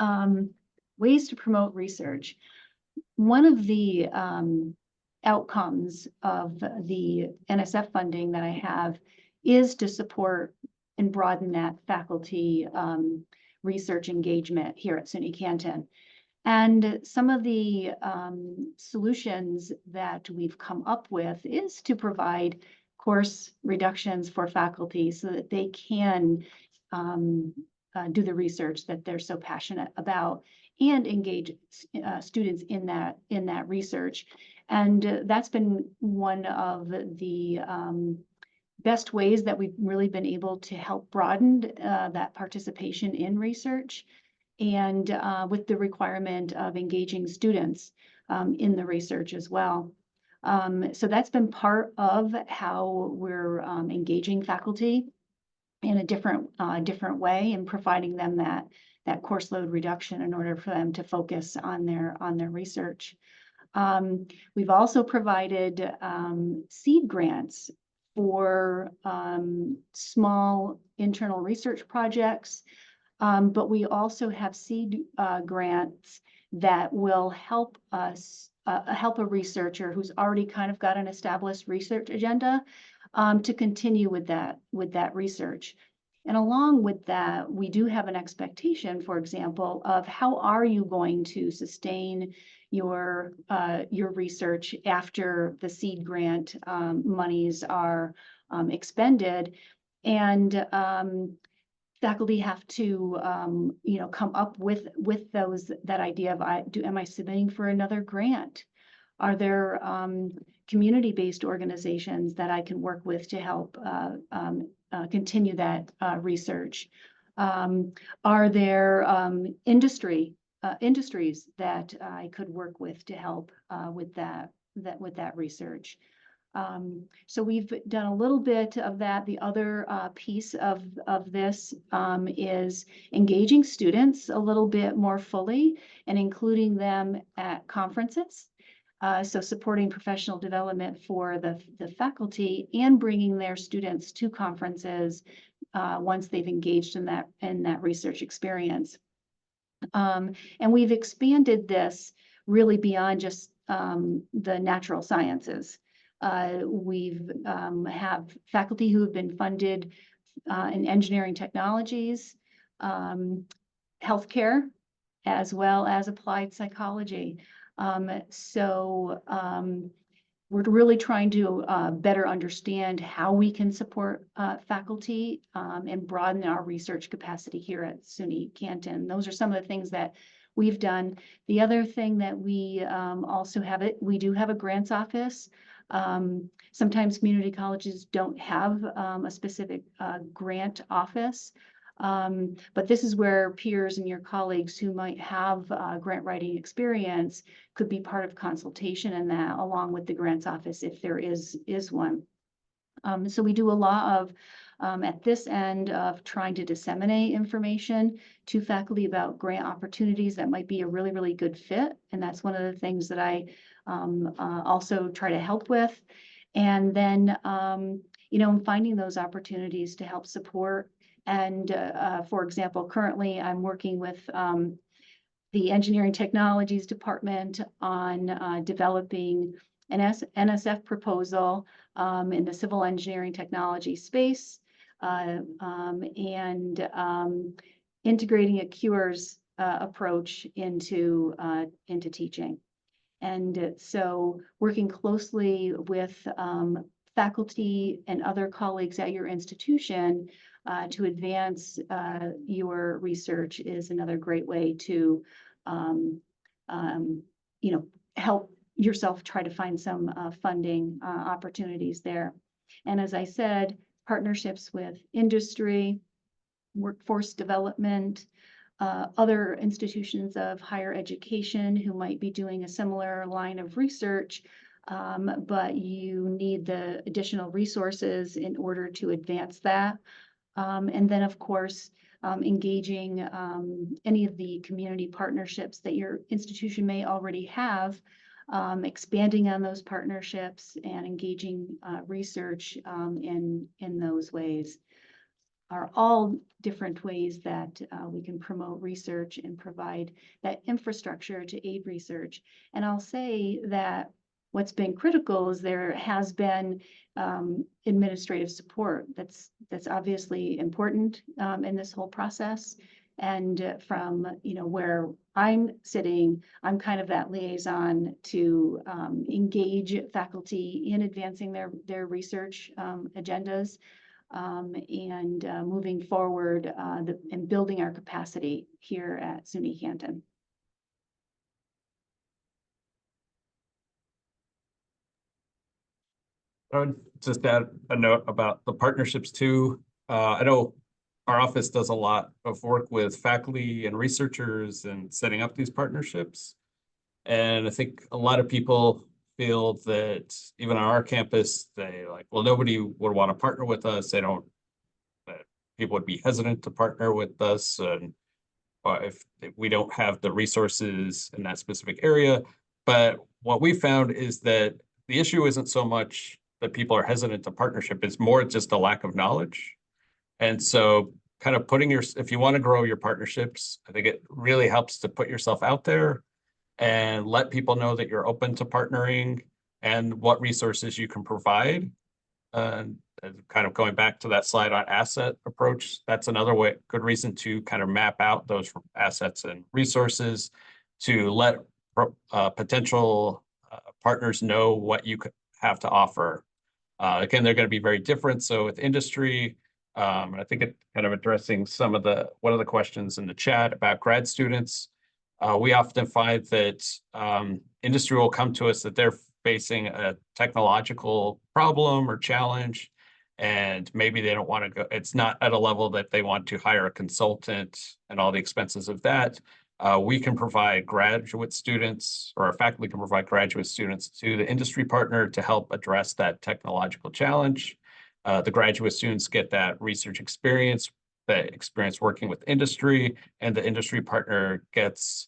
Speaker 13: ways to promote research. One of the outcomes of the NSF funding that I have is to support and broaden that faculty research engagement here at SUNY Canton. And some of the solutions that we've come up with is to provide course reductions for faculty so that they can do the research that they're so passionate about and engage students in that research. And that's been one of the best ways that we've really been able to help broaden that participation in research, and with the requirement of engaging students in the research as well. So that's been part of how we're engaging faculty in a different way and providing them that course load reduction in order for them to focus on their research. We've also provided seed grants for small internal research projects, but we also have seed grants that will help us help a researcher who's already kind of got an established research agenda to continue with that research. And along with that, we do have an expectation, for example, of how are you going to sustain your research after the seed grant monies are expended, and faculty have to come up with that idea of am I submitting for another grant? Are there community-based organizations that I can work with to help continue that research? Are there industries that I could work with to help with that research? So we've done a little bit of that. The other piece of this is engaging students a little bit more fully and including them at conferences. So supporting professional development for the faculty and bringing their students to conferences once they've engaged in that research experience. And we've expanded this really beyond just the natural sciences. We've have faculty who have been funded in engineering technologies, healthcare, as well as applied psychology. We're really trying to better understand how we can support faculty and broaden our research capacity here at SUNY Canton. Those are some of the things that we've done. The other thing that we also have we do have a grants office. Sometimes community colleges don't have a specific grant office. But this is where peers and your colleagues who might have grant writing experience could be part of consultation in that, along with the grants office if there is one. So we do a lot of, at this end, of trying to disseminate information to faculty about grant opportunities that might be a really, really good fit. And that's one of the things that I also try to help with. And then, finding those opportunities to help support. And for example, currently I'm working with the Engineering Technologies Department on developing an NSF proposal in the civil engineering technology space and integrating a CURES approach into teaching. And so working closely with faculty and other colleagues at your institution to advance your research is another great way to, help yourself try to find some funding opportunities there. And as I said, partnerships with industry, workforce development, other institutions of higher education who might be doing a similar line of research, but you need the additional resources in order to advance that. And then, of course, engaging any of the community partnerships that your institution may already have, expanding on those partnerships and engaging research in those ways are all different ways that we can promote research and provide that infrastructure to aid research. And I'll say that what's been critical is there has been administrative support. That's obviously important in this whole process. And from where I'm sitting, I'm kind of that liaison to engage faculty in advancing their research agendas and moving forward and building our capacity here at SUNY Canton.
Speaker 12: I would just add a note about the partnerships too. I know our office does a lot of work with faculty and researchers and setting up these partnerships. And I think a lot of people feel that even on our campus, they like, well, nobody would want to partner with us. They don't, people would be hesitant to partner with us. And if we don't have the resources in that specific area. But what we found is that the issue isn't so much that people are hesitant to partnership, it's more just a lack of knowledge. And so kind of if you want to grow your partnerships, I think it really helps to put yourself out there and let people know that you're open to partnering and what resources you can provide. And kind of going back to that slide on asset approach, that's another good reason to kind of map out those assets and resources to let potential partners know what you could have to offer. Again, they're going to be very different. So with industry, and I think it kind of addressing one of the questions in the chat about grad students, we often find that industry will come to us that they're facing a technological problem or challenge, and maybe they don't want to go, it's not at a level that they want to hire a consultant and all the expenses of that. We can provide graduate students, or our faculty can provide graduate students to the industry partner to help address that technological challenge. The graduate students get that research experience, the experience working with industry, and the industry partner gets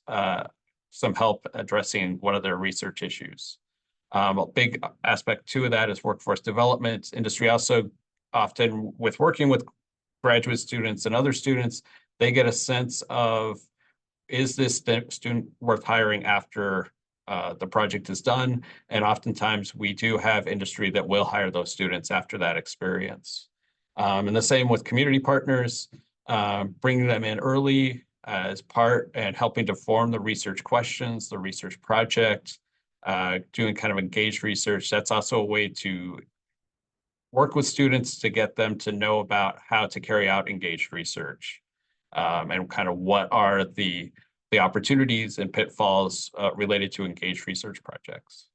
Speaker 12: some help addressing one of their research issues. A big aspect too of that is workforce development. Industry also often, with working with graduate students and other students, they get a sense of is this student worth hiring after the project is done? And oftentimes we do have industry that will hire those students after that experience. And the same with community partners, bringing them in early as part and helping to form the research questions, the research project, doing kind of engaged research. That's also a way to work with students to get them to know about how to carry out engaged research, and kind of what are the opportunities and pitfalls related to engaged research projects.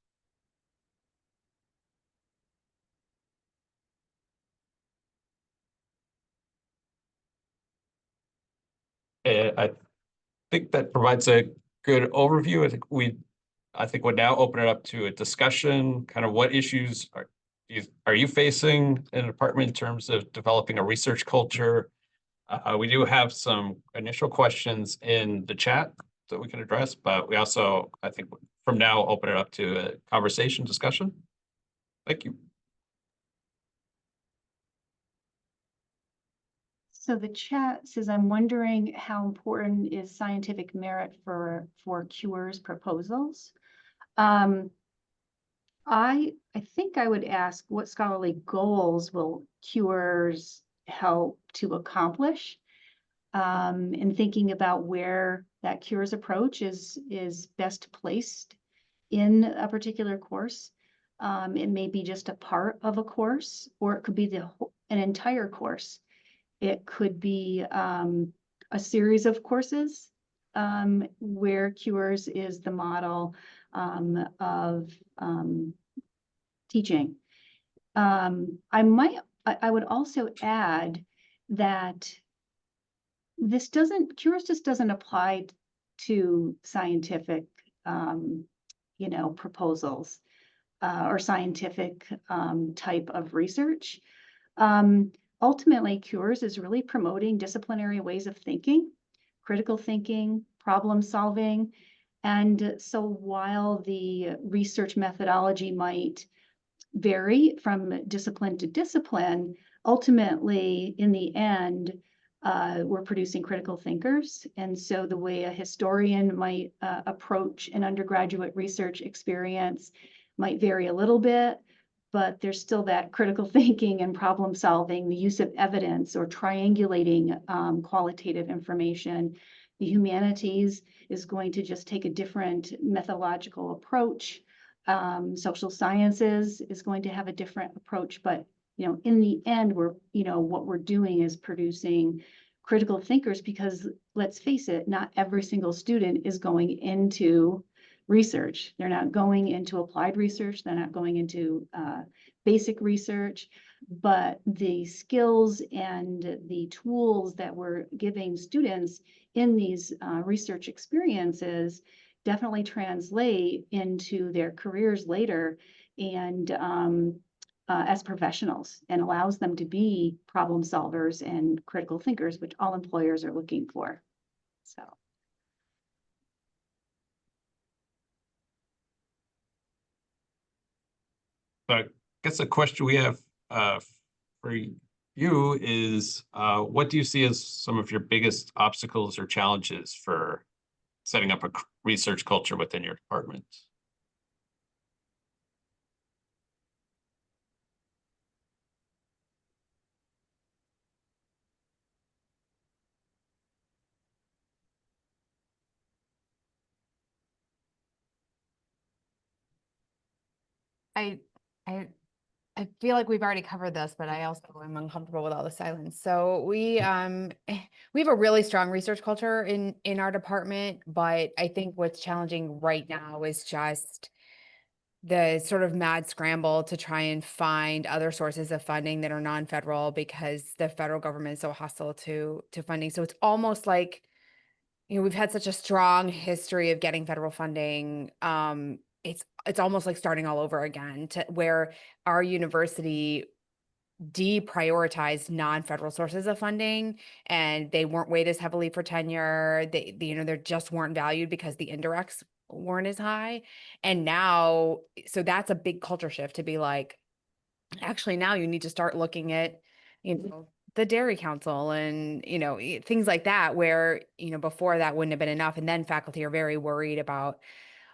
Speaker 12: I think that provides a good overview. I think we'd now open it up to a discussion, kind of what issues are you facing in a department in terms of developing a research culture? We do have some initial questions in the chat that we can address, but we also, I think, from now open it up to a conversation discussion. Thank you.
Speaker 13: So the chat says, I'm wondering how important is scientific merit for CURE's proposals? I think I would ask, what scholarly goals will CURE's help to accomplish? And thinking about where that CURE's approach is best placed in a particular course. It may be just a part of a course, or it could be an entire course. It could be a series of courses where CURE's is the model of teaching. I would also add that CURE's just doesn't apply to scientific, proposals or scientific type of research. Ultimately, CURE's is really promoting disciplinary ways of thinking, critical thinking, problem solving. And so while the research methodology might vary from discipline to discipline, ultimately, in the end, we're producing critical thinkers. And so the way a historian might approach an undergraduate research experience might vary a little bit, but there's still that critical thinking and problem solving, the use of evidence or triangulating qualitative information. The humanities is going to just take a different methodological approach. Social sciences is going to have a different approach, but in the end, what we're doing is producing critical thinkers, because let's face it, not every single student is going into research. They're not going into applied research. They're not going into basic research, but the skills and the tools that we're giving students in these research experiences definitely translate into their careers later and as professionals, and allows them to be problem solvers and critical thinkers, which all employers are looking for. So.
Speaker 12: I guess a question we have for you is, what do you see as some of your biggest obstacles or challenges for setting up a research culture within your department?
Speaker 9: I feel like we've already covered this, but I also am uncomfortable with all the silence. So we have a really strong research culture in our department, but I think what's challenging right now is just the sort of mad scramble to try and find other sources of funding that are non-federal, because the federal government is so hostile to funding. So it's almost like, we've had such a strong history of getting federal funding. It's almost like starting all over again, to where our university deprioritized non-federal sources of funding, and they weren't weighed as heavily for tenure. They there just weren't valued because the indirects weren't as high. And now, so that's a big culture shift to be like, actually now you need to start looking at, the the Dairy Council and, things like that, where, before that wouldn't have been enough. And then faculty are very worried about,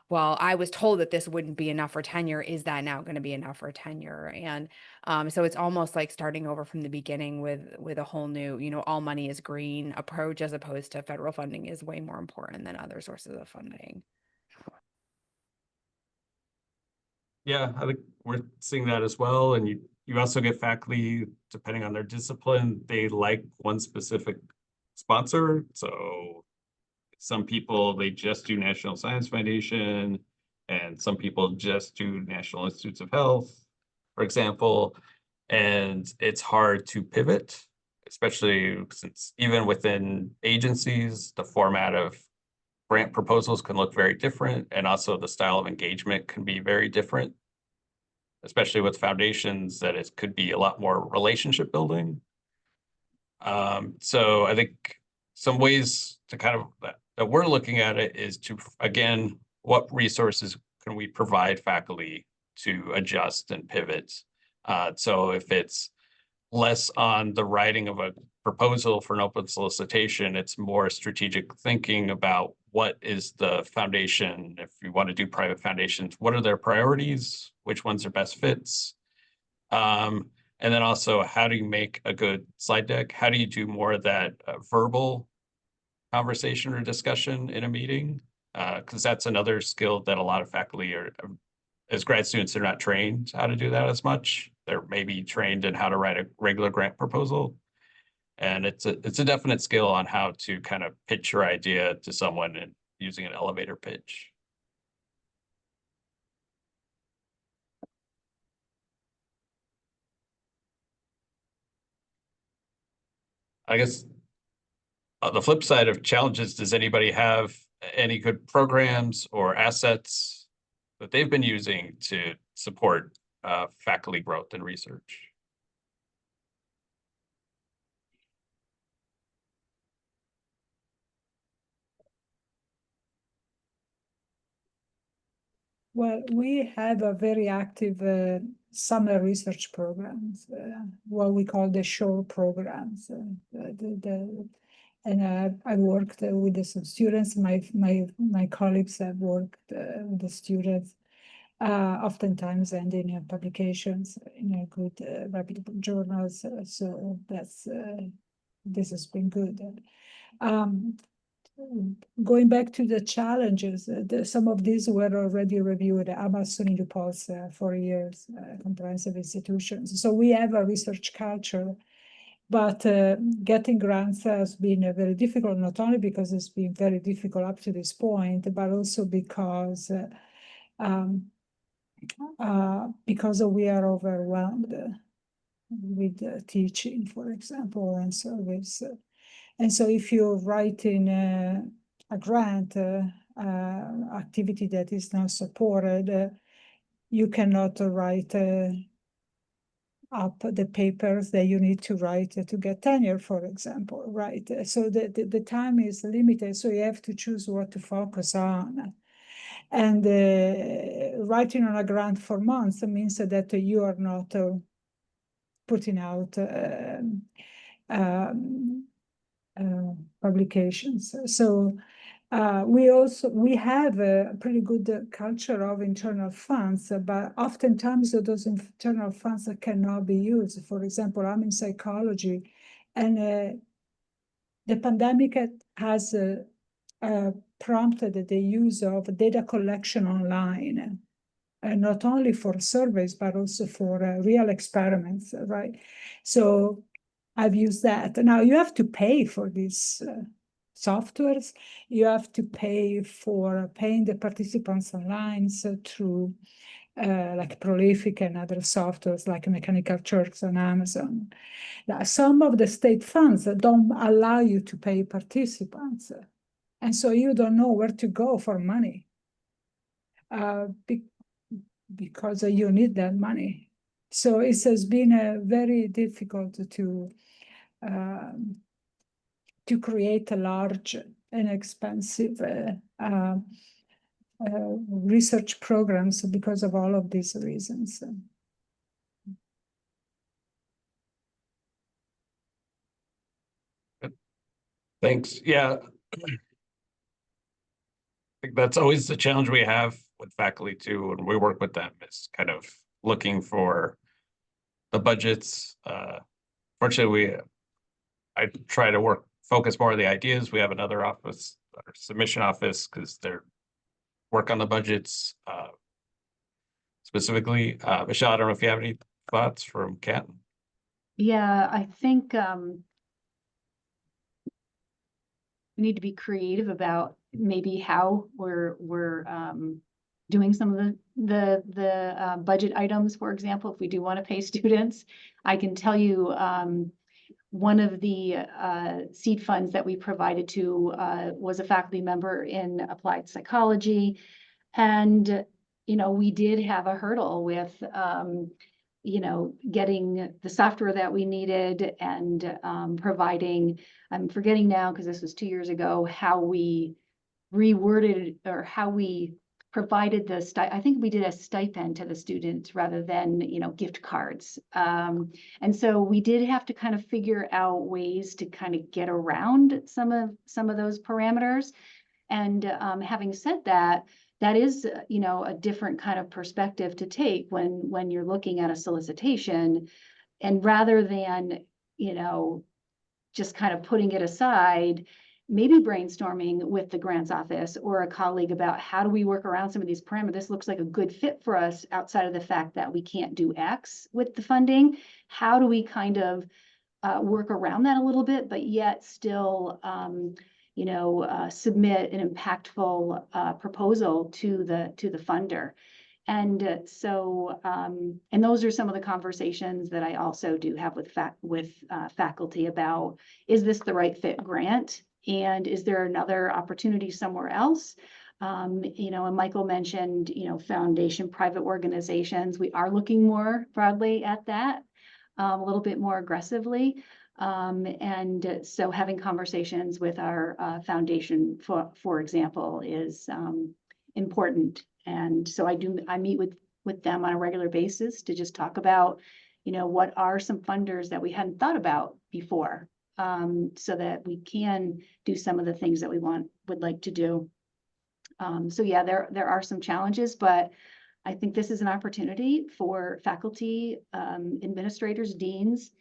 Speaker 9: well, I was told that this wouldn't be enough for tenure. Is that now going to be enough for tenure? And so it's almost like starting over from the beginning with a whole new, all money is green approach, as opposed to federal funding is way more important than other sources of funding.
Speaker 12: Yeah, I think we're seeing that as well. And you also get faculty, depending on their discipline, they like one specific sponsor. So some people, they just do National Science Foundation, and some people just do National Institutes of Health, for example. And it's hard to pivot, especially since even within agencies, the format of grant proposals can look very different, and also the style of engagement can be very different, especially with foundations, that it could be a lot more relationship building. So I think some ways to kind of that we're looking at it is to, again, what resources can we provide faculty to adjust and pivot? So if it's less on the writing of a proposal for an open solicitation, it's more strategic thinking about what is the foundation. If you want to do private foundations, what are their priorities? Which ones are best fits? And then also, how do you make a good slide deck? How do you do more of that verbal conversation or discussion in a meeting? Because that's another skill that a lot of faculty are, as grad students, they're not trained how to do that as much. They're maybe trained in how to write a regular grant proposal. And it's a definite skill on how to kind of pitch your idea to someone and using an elevator pitch. I guess on the flip side of challenges, does anybody have any good programs or assets that they've been using to support faculty growth and research?
Speaker 14: Well, we have a very active summer research programs, what we call the SHORE programs. And I worked with some students. My colleagues have worked with the students, oftentimes ending in publications in good reputable journals. So this has been good. Going back to the challenges, some of these were already reviewed. I'm a SUNY Pulse 4 years, comprehensive institutions. So we have a research culture, but getting grants has been very difficult, not only because it's been very difficult up to this point, but also because we are overwhelmed with teaching, for example, and service. And so if you're writing a grant activity that is not supported, you cannot write up the papers that you need to write to get tenure, for example, right? So the time is limited, so you have to choose what to focus on. And writing on a grant for months means that you are not putting out publications. So we have a pretty good culture of internal funds, but oftentimes those internal funds cannot be used. For example, I'm in psychology, and the pandemic has prompted the use of data collection online, not only for surveys, but also for real experiments, right? So I've used that. Now you have to pay for these softwares. You have to pay for paying the participants online through like Prolific and other softwares like Mechanical Turks on Amazon. Now, some of the state funds don't allow you to pay participants. And so you don't know where to go for money because you need that money. So it has been very difficult to create a large and expensive research programs because of all of these reasons.
Speaker 12: Thanks. Yeah. I think that's always the challenge we have with faculty too, when we work with them, is kind of looking for the budgets. Fortunately, I try to focus more on the ideas. We have another office, our submission office, because they're work on the budgets specifically. Michelle, I don't know if you have any thoughts from Canton.
Speaker 13: Yeah, I think we need to be creative about maybe how we're doing some of the budget items. For example, if we do want to pay students, I can tell you one of the seed funds that we provided to was a faculty member in applied psychology. And, you know, we did have a hurdle with, you know, getting the software that we needed and providing, I'm forgetting now because this was 2 years ago, how we reworded or how we provided I think we did a stipend to the students rather than, you know, gift cards. And so we did have to kind of figure out ways to kind of get around some of those parameters. And having said that, that is, you know, a different kind of perspective to take when you're looking at a solicitation, and rather than, you know, just kind of putting it aside, maybe brainstorming with the grants office or a colleague about how do we work around some of these parameters. This looks like a good fit for us outside of the fact that we can't do X with the funding. How do we kind of work around that a little bit, but yet still, you know, submit an impactful proposal to the funder. And so, and those are some of the conversations that I also do have with faculty about, is this the right fit grant? And is there another opportunity somewhere else? You know, and Michael mentioned, you know, foundation, private organizations. We are looking more broadly at that, a little bit more aggressively. And so having conversations with our foundation, for example, is important. And so I meet with them on a regular basis to just talk about, you know, what are some funders that we hadn't thought about before, so that we can do some of the things that we would like to do. So yeah, there are some challenges, but I think this is an opportunity for faculty, administrators, deans,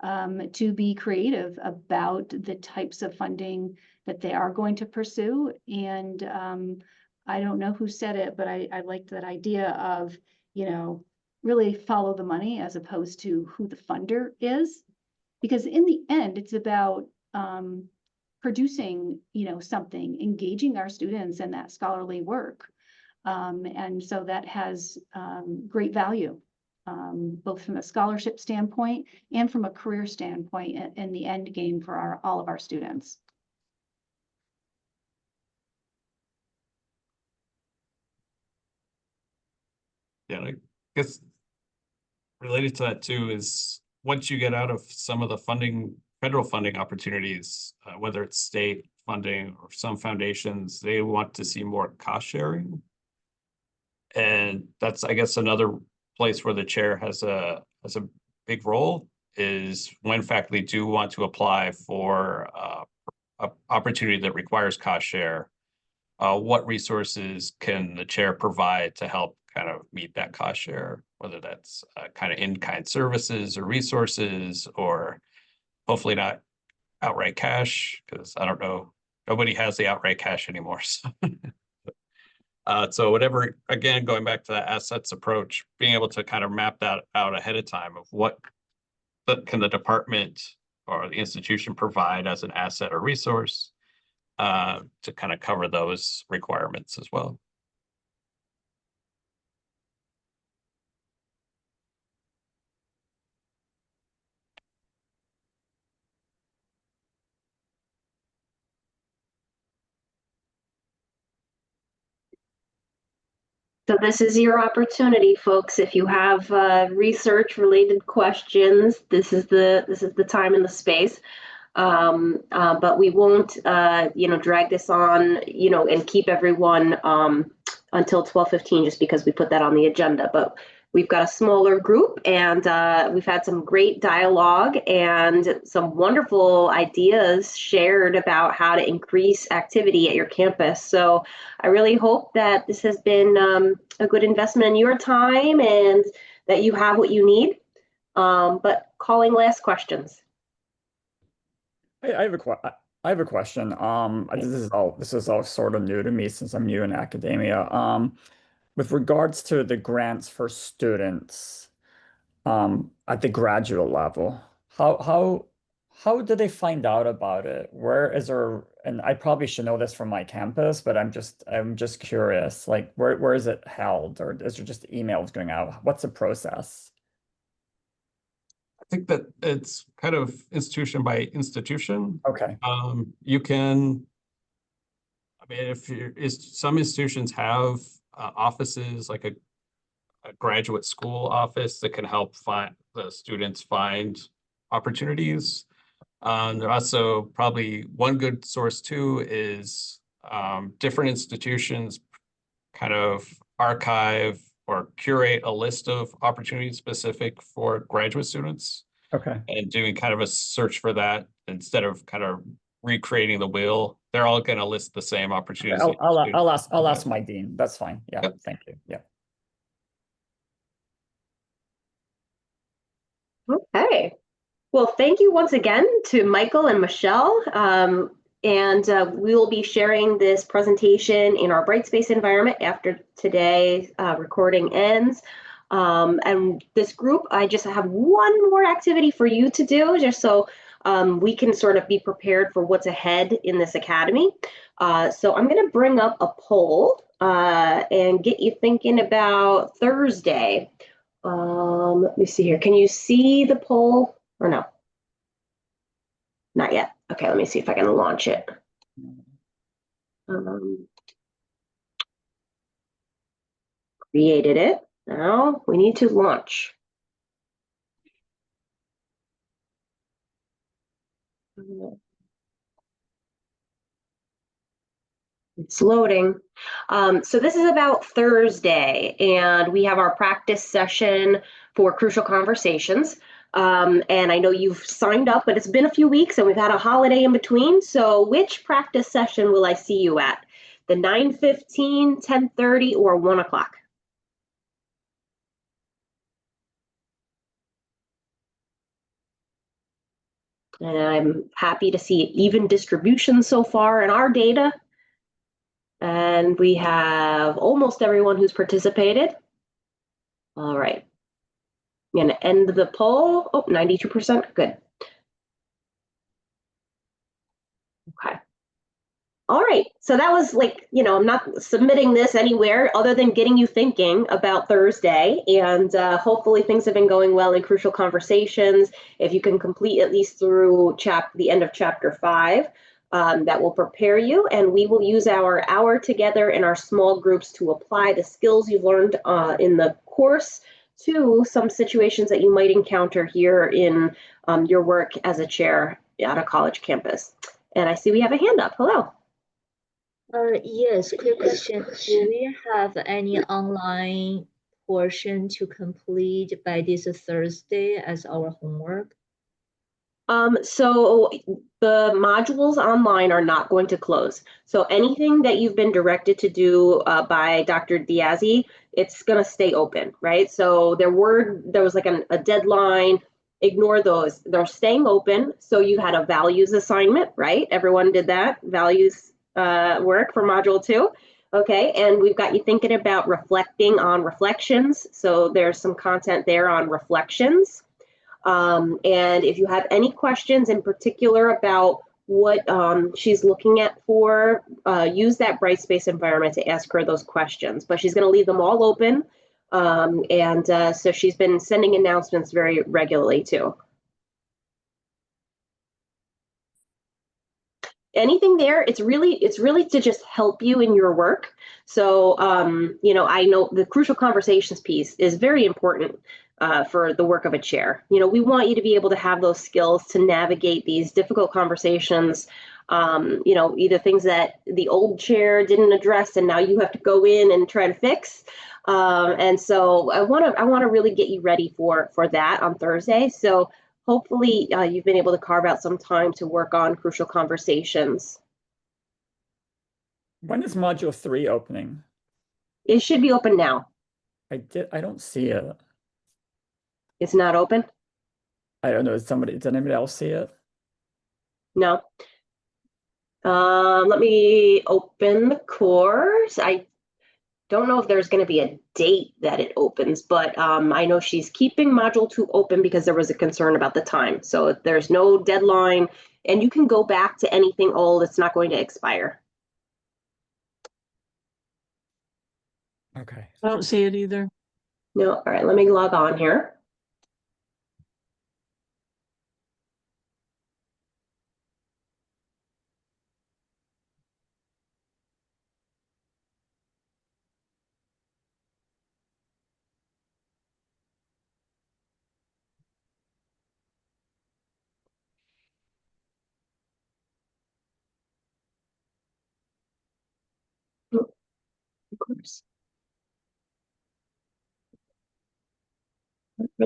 Speaker 13: to be creative about the types of funding that they are going to pursue. And I don't know who said it, but I liked that idea of, you know, really follow the money as opposed to who the funder is. Because in the end, it's about producing, you know, something, engaging our students in that scholarly work. And so that has great value, both from a scholarship standpoint and from a career standpoint in the end game for all of our students.
Speaker 12: Yeah, I guess related to that too is once you get out of some of the federal funding opportunities, whether it's state funding or some foundations, they want to see more cost sharing. And that's, I guess, another place where the chair has a big role, is when faculty do want to apply for an opportunity that requires cost share, what resources can the chair provide to help kind of meet that cost share, whether that's kind of in-kind services or resources, or hopefully not outright cash, because I don't know, nobody has the outright cash anymore. So. So whatever, again, going back to that assets approach, being able to kind of map that out ahead of time of what can the department or the institution provide as an asset or resource to kind of cover those requirements as well.
Speaker 1: So this is your opportunity, folks. If you have research related questions, this is the time and the space. But we won't, you know, drag this on, you know, and keep everyone until 12:15 just because we put that on the agenda. But We've got a smaller group, and we've had some great dialogue and some wonderful ideas shared about how to increase activity at your campus. So I really hope that this has been a good investment in your time and that you have what you need. But calling last questions.
Speaker 15: I have a question. This is all sort of new to me since I'm new in academia. With regards to the grants for students, at the graduate level, how do they find out about it? Where is there, and I probably should know this from my campus, but I'm just curious, like where is it held, or is there just emails going out? What's the process?
Speaker 12: I think that it's kind of institution by institution.
Speaker 15: Okay.
Speaker 12: You can, I mean, some institutions have offices like a graduate school office that can help the students find opportunities. There also probably one good source too is different institutions kind of archive or curate a list of opportunities specific for graduate students.
Speaker 15: Okay.
Speaker 12: And doing kind of a search for that instead of kind of recreating the wheel. They're all going to list the same opportunities.
Speaker 15: I'll ask my dean. That's fine. Yeah.
Speaker 12: Yep.
Speaker 15: Thank you. Yeah.
Speaker 1: Okay. Well, thank you once again to Michael and Michelle. We will be sharing this presentation in our Brightspace environment after today's recording ends. And this group, I just have one more activity for you to do, just so we can sort of be prepared for what's ahead in this academy. So I'm going to bring up a poll and get you thinking about Thursday. Let me see here. Can you see the poll or no? Not yet. Okay, let me see if I can launch it. Created it. Now we need to launch. It's loading. So this is about Thursday, and we have our practice session for Crucial Conversations. And I know you've signed up, but it's been a few weeks and we've had a holiday in between. So which practice session will I see you at? The 9:15, 10:30, or 1 o'clock? And I'm happy to see even distribution so far in our data. And we have almost everyone who's participated. All right. I'm going to end the poll. Oh, 92%. Good. Okay. All right. So that was like, I'm not submitting this anywhere other than getting you thinking about Thursday. And hopefully things have been going well in Crucial Conversations. If you can complete at least through the end of chapter 5, that will prepare you. And we will use our hour together in our small groups to apply the skills you've learned in the course to some situations that you might encounter here in your work as a chair at a college campus. And I see we have a hand up. Hello.
Speaker 5: Yes, quick question. Do we have any online portion to complete by this Thursday as our homework?
Speaker 1: So the modules online are not going to close. So anything that you've been directed to do by Dr. Diazzi, it's going to stay open, right? So there was like a deadline. Ignore those. They're staying open. So you had a values assignment, right? Everyone did that values work for module 2. Okay, and we've got you thinking about reflecting on reflections. So there's some content there on reflections. And if you have any questions in particular about what she's looking at use that Brightspace environment to ask her those questions. But she's going to leave them all open. So she's been sending announcements very regularly too. Anything there, it's really to just help you in your work. So, I know the Crucial Conversations piece is very important for the work of a chair. We want you to be able to have those skills to navigate these difficult conversations, either things that the old chair didn't address and now you have to go in and try to fix, And so I want to really get you ready for that on Thursday. So hopefully you've been able to carve out some time to work on Crucial Conversations.
Speaker 15: When is module 3 opening?
Speaker 1: It should be open now.
Speaker 15: I don't see it.
Speaker 1: It's not open?
Speaker 15: I don't know. Did anybody else see it?
Speaker 1: No. Let me open the course. I don't know if there's going to be a date that it opens, but I know she's keeping module 2 open because there was a concern about the time. So if there's no deadline, and you can go back to anything old, it's not going to expire.
Speaker 15: Okay.
Speaker 16: I don't see it either.
Speaker 1: No. All right, let me log on here. Of course.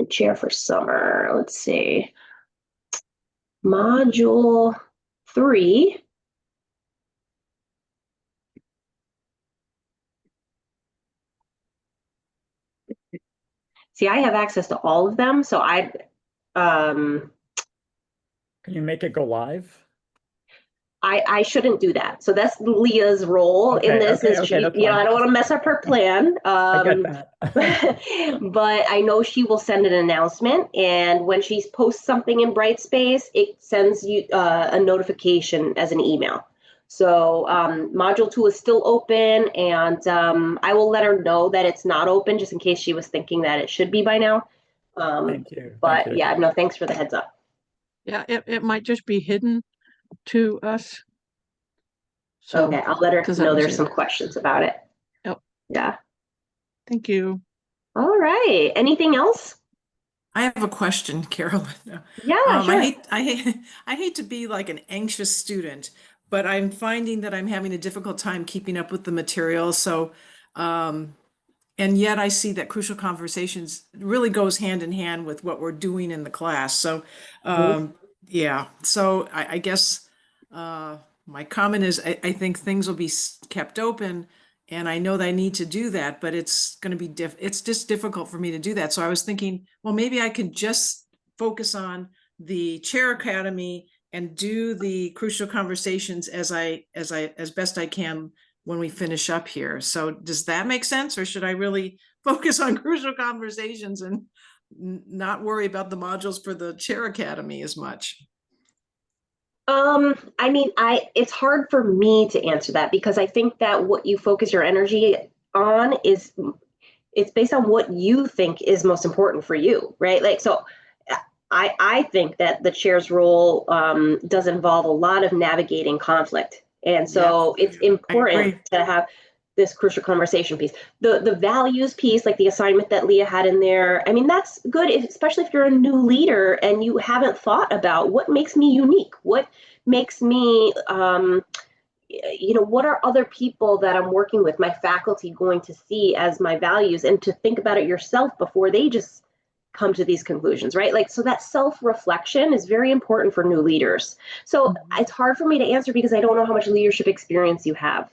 Speaker 1: Chair for summer. Let's see. Module 3. See, I have access to all of them, so
Speaker 15: Can you make it go live?
Speaker 1: I shouldn't do that. So that's Leah's role in this.
Speaker 15: Okay,
Speaker 1: She,
Speaker 15: that's
Speaker 1: you know,
Speaker 15: fine.
Speaker 1: I don't want to mess up her plan.
Speaker 15: I get that.
Speaker 1: But I know she will send an announcement, and when she posts something in Brightspace, it sends you a notification as an email. So module 2 is still open, and I will let her know that it's not open, just in case she was thinking that it should be by now.
Speaker 15: Thank you.
Speaker 1: But
Speaker 15: Thank you.
Speaker 1: yeah, no, thanks for the heads up.
Speaker 16: Yeah, it might just be hidden to us. So,
Speaker 1: Okay, I'll let her
Speaker 16: 'cause I
Speaker 1: know
Speaker 16: don't
Speaker 1: there's
Speaker 16: see
Speaker 1: some
Speaker 16: it.
Speaker 1: questions about it.
Speaker 16: Yep.
Speaker 1: Yeah.
Speaker 16: Thank you.
Speaker 1: All right. Anything else?
Speaker 17: I have a question, Carolyn.
Speaker 1: Yeah, sure.
Speaker 17: I hate to be like an anxious student, but I'm finding that I'm having a difficult time keeping up with the material. So, and yet I see that Crucial Conversations really goes hand in hand with what we're doing in the class. So, yeah. So I guess my comment is I think things will be kept open. And I know that I need to do that, but it's going to be it's just difficult for me to do that. So I was thinking, well, maybe I could just focus on the Chair Academy and do the Crucial Conversations as best I can when we finish up here. So does that make sense, or should I really focus on Crucial Conversations and not worry about the modules for the Chair Academy as much?
Speaker 1: I mean, it's hard for me to answer that, because I think that what you focus your energy on it's based on what you think is most important for you, right? Like, so I think that the chair's role does involve a lot of navigating conflict. And so it's important to have this Crucial Conversation piece. The values piece, like the assignment that Leah had in there, I mean, that's good, especially if you're a new leader and you haven't thought about what makes me unique, what makes me, you know, what are other people that I'm working with, my faculty, going to see as my values, and to think about it yourself before they just come to these conclusions, right? Like, so that self-reflection is very important for new leaders. So it's hard for me to answer because I don't know how much leadership experience you have.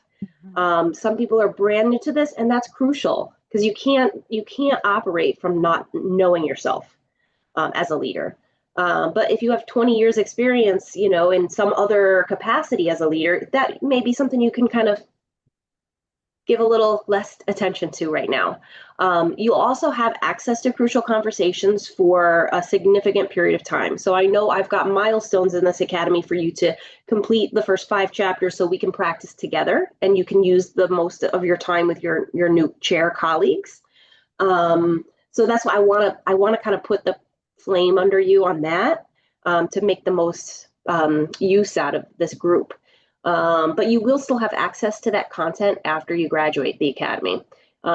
Speaker 1: Some people are brand new to this, and that's crucial, because you can't operate from not knowing yourself as a leader. But if you have 20 years experience, you know, in some other capacity as a leader, that may be something you can kind of give a little less attention to right now. You'll also have access to Crucial Conversations for a significant period of time. So I know I've got milestones in this academy for you to complete the first 5 chapters so we can practice together, and you can use the most of your time with your new chair colleagues. So that's why I want to kind of put the flame under you on that, to make the most use out of this group. But you will still have access to that content after you graduate the academy.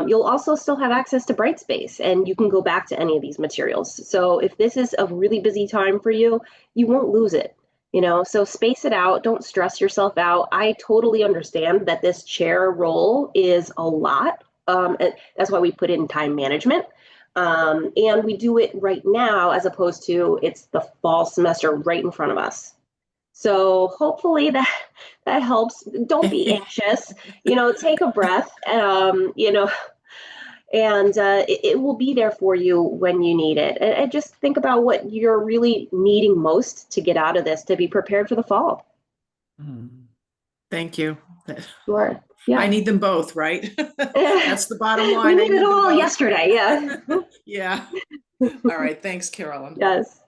Speaker 1: You'll also still have access to Brightspace, and you can go back to any of these materials. So if this is a really busy time for you, you won't lose it, you know, so space it out. Don't stress yourself out. I totally understand that this chair role is a lot And that's why we put in time management. And we do it right now as opposed to it's the fall semester right in front of us. So hopefully that helps. Don't be anxious, take a breath, and it will be there for you when you need it. And just think about what you're really needing most to get out of this, to be prepared for the fall.
Speaker 17: Thank you.
Speaker 1: Sure. Yeah.
Speaker 17: I need them both, right? That's the bottom line.
Speaker 1: We need it all yesterday. Yeah.
Speaker 17: Yeah. All right. Thanks, Carolyn.
Speaker 1: Yes.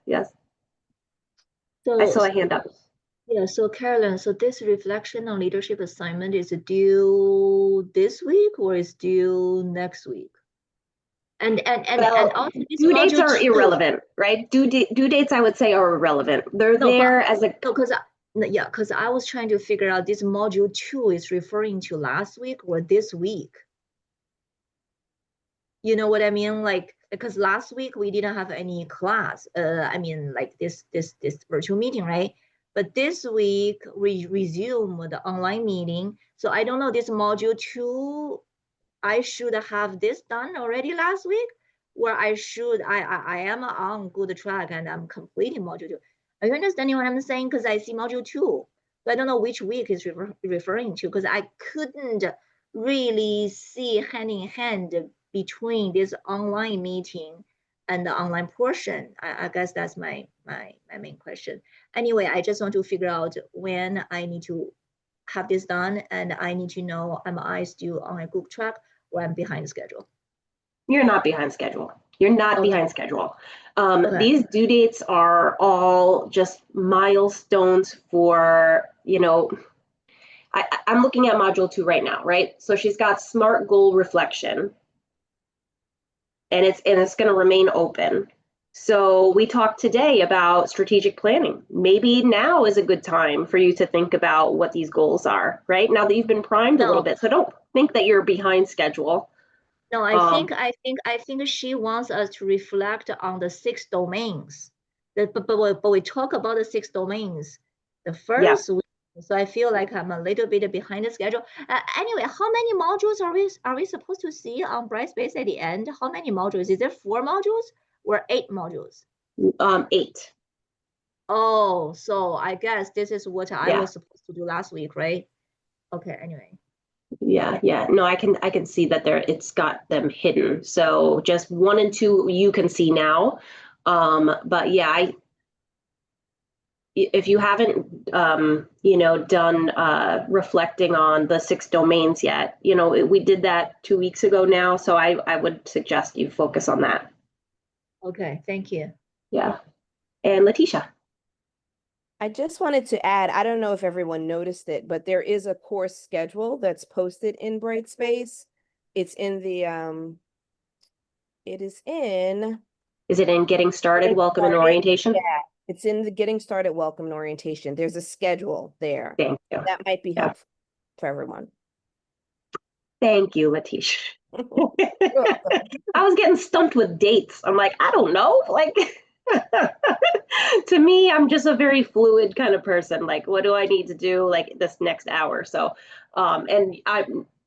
Speaker 5: So,
Speaker 1: I saw a hand up.
Speaker 5: Yeah, so Carolyn, so this reflection on leadership assignment is due this week or is due next week? And also this
Speaker 1: due dates
Speaker 5: module
Speaker 1: are
Speaker 5: 2.
Speaker 1: irrelevant, right? Due dates, I would say, are irrelevant. They're there as a
Speaker 5: because I was trying to figure out this module 2 is referring to last week or this week. You know what I mean? Like, because last week we didn't have any class. I mean, like this virtual meeting, right? But this week we resume the online meeting. So I don't know, this module 2, I should have this done already last week, where I am on good track and I'm completing module 2. Are you understanding what I'm saying? Because I see module 2, but I don't know which week is referring to, because I couldn't really see hand in hand between this online meeting and the online portion. I guess that's my main question. Anyway, I just want to figure out when I need to have this done, and I need to know, am I still on a good track or I'm behind schedule?
Speaker 1: You're not behind schedule. You're not behind schedule.
Speaker 5: Okay.
Speaker 1: These due dates are all just milestones for, I'm looking at module 2 right now, right? So she's got SMART goal reflection, and it's going to remain open. So we talked today about strategic planning. Maybe now is a good time for you to think about what these goals are, right? Now that you've been primed a little bit. So don't think that you're behind schedule.
Speaker 5: No, I think she wants us to reflect on the 6 domains. But we talk about the 6 domains the first week. So I feel like I'm a little bit behind the schedule. Anyway, how many modules are we supposed to see on Brightspace at the end? How many modules? Is there 4 modules or 8 modules?
Speaker 1: 8.
Speaker 5: Oh, so I guess this is what I was supposed to do last week, right? Okay, anyway.
Speaker 1: Yeah. No, I can see that it's got them hidden. So just 1 and 2 you can see now. But yeah, if you haven't done reflecting on the 6 domains yet, we did that 2 weeks ago now. So I would suggest you focus on that.
Speaker 5: Okay, thank you.
Speaker 1: Yeah. And Letitia.
Speaker 18: I just wanted to add, I don't know if everyone noticed it, but there is a course schedule that's posted in Brightspace. It's in the,
Speaker 1: Is it in Getting Started, Welcome and Orientation?
Speaker 18: Yeah, it's in the Getting Started, Welcome and Orientation. There's a schedule there.
Speaker 1: Thank you.
Speaker 18: That might be helpful for everyone.
Speaker 1: Thank you, Letitia. I was getting stumped with dates. I'm like, I don't know. Like, to me, I'm just a very fluid kind of person. Like, what do I need to do like this next hour? So, and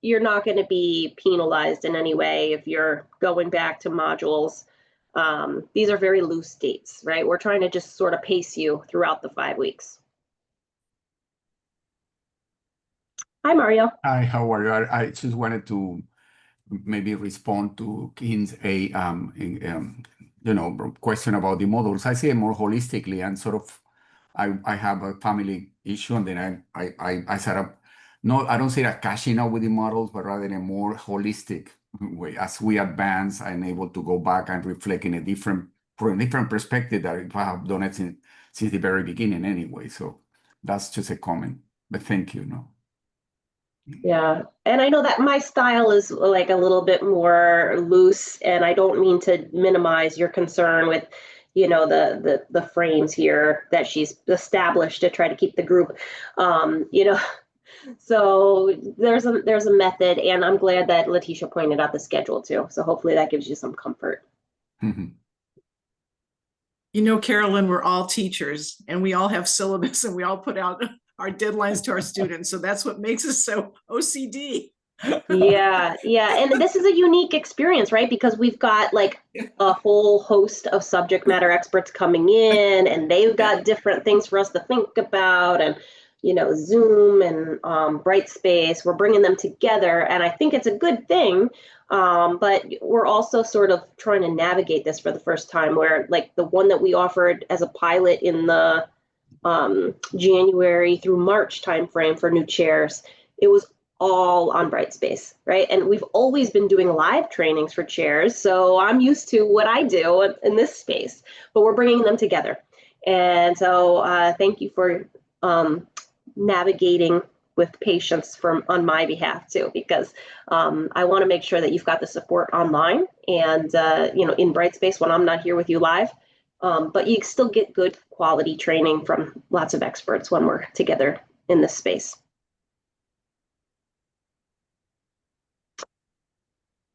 Speaker 1: you're not going to be penalized in any way if you're going back to modules. These are very loose dates, right? We're trying to just sort of pace you throughout the 5 weeks. Hi, Mario.
Speaker 19: Hi, how are you? I just wanted to maybe respond to Keen's question about the models. I see it more holistically, and sort of I have a family issue, and then I set up, I don't say that cashing out with the models, but rather in a more holistic way. As we advance, I'm able to go back and reflect from a different perspective that if I have done it since the very beginning anyway. So that's just a comment, but thank you.
Speaker 1: Yeah, and I know that my style is like a little bit more loose, and I don't mean to minimize your concern with, the frames here that she's established to try to keep the group, So there's a method, and I'm glad that Letitia pointed out the schedule too. So hopefully that gives you some comfort.
Speaker 17: Carolyn, we're all teachers, and we all have syllabus, and we all put out our deadlines to our students. So that's what makes us so OCD.
Speaker 1: Yeah, yeah. And this is a unique experience, right? Because we've got like a whole host of subject matter experts coming in, and they've got different things for us to think about, and Zoom and Brightspace. We're bringing them together, and I think it's a good thing. But we're also sort of trying to navigate this for the first time, where like the one that we offered as a pilot in the January through March timeframe for new chairs, it was all on Brightspace, right? And we've always been doing live trainings for chairs, so I'm used to what I do in this space, but we're bringing them together. And so thank you for navigating with patience on my behalf too, because I want to make sure that you've got the support online and in Brightspace when I'm not here with you live. But you still get good quality training from lots of experts when we're together in this space.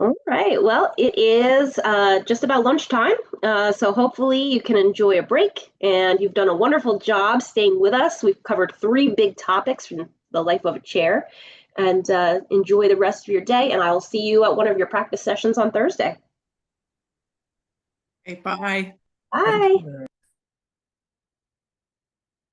Speaker 1: All right, well, it is just about lunchtime, so hopefully you can enjoy a break, and you've done a wonderful job staying with us. We've covered 3 big topics from the life of a chair, and enjoy the rest of your day, and I will see you at one of your practice sessions on Thursday.
Speaker 17: Okay, bye.
Speaker 1: Bye.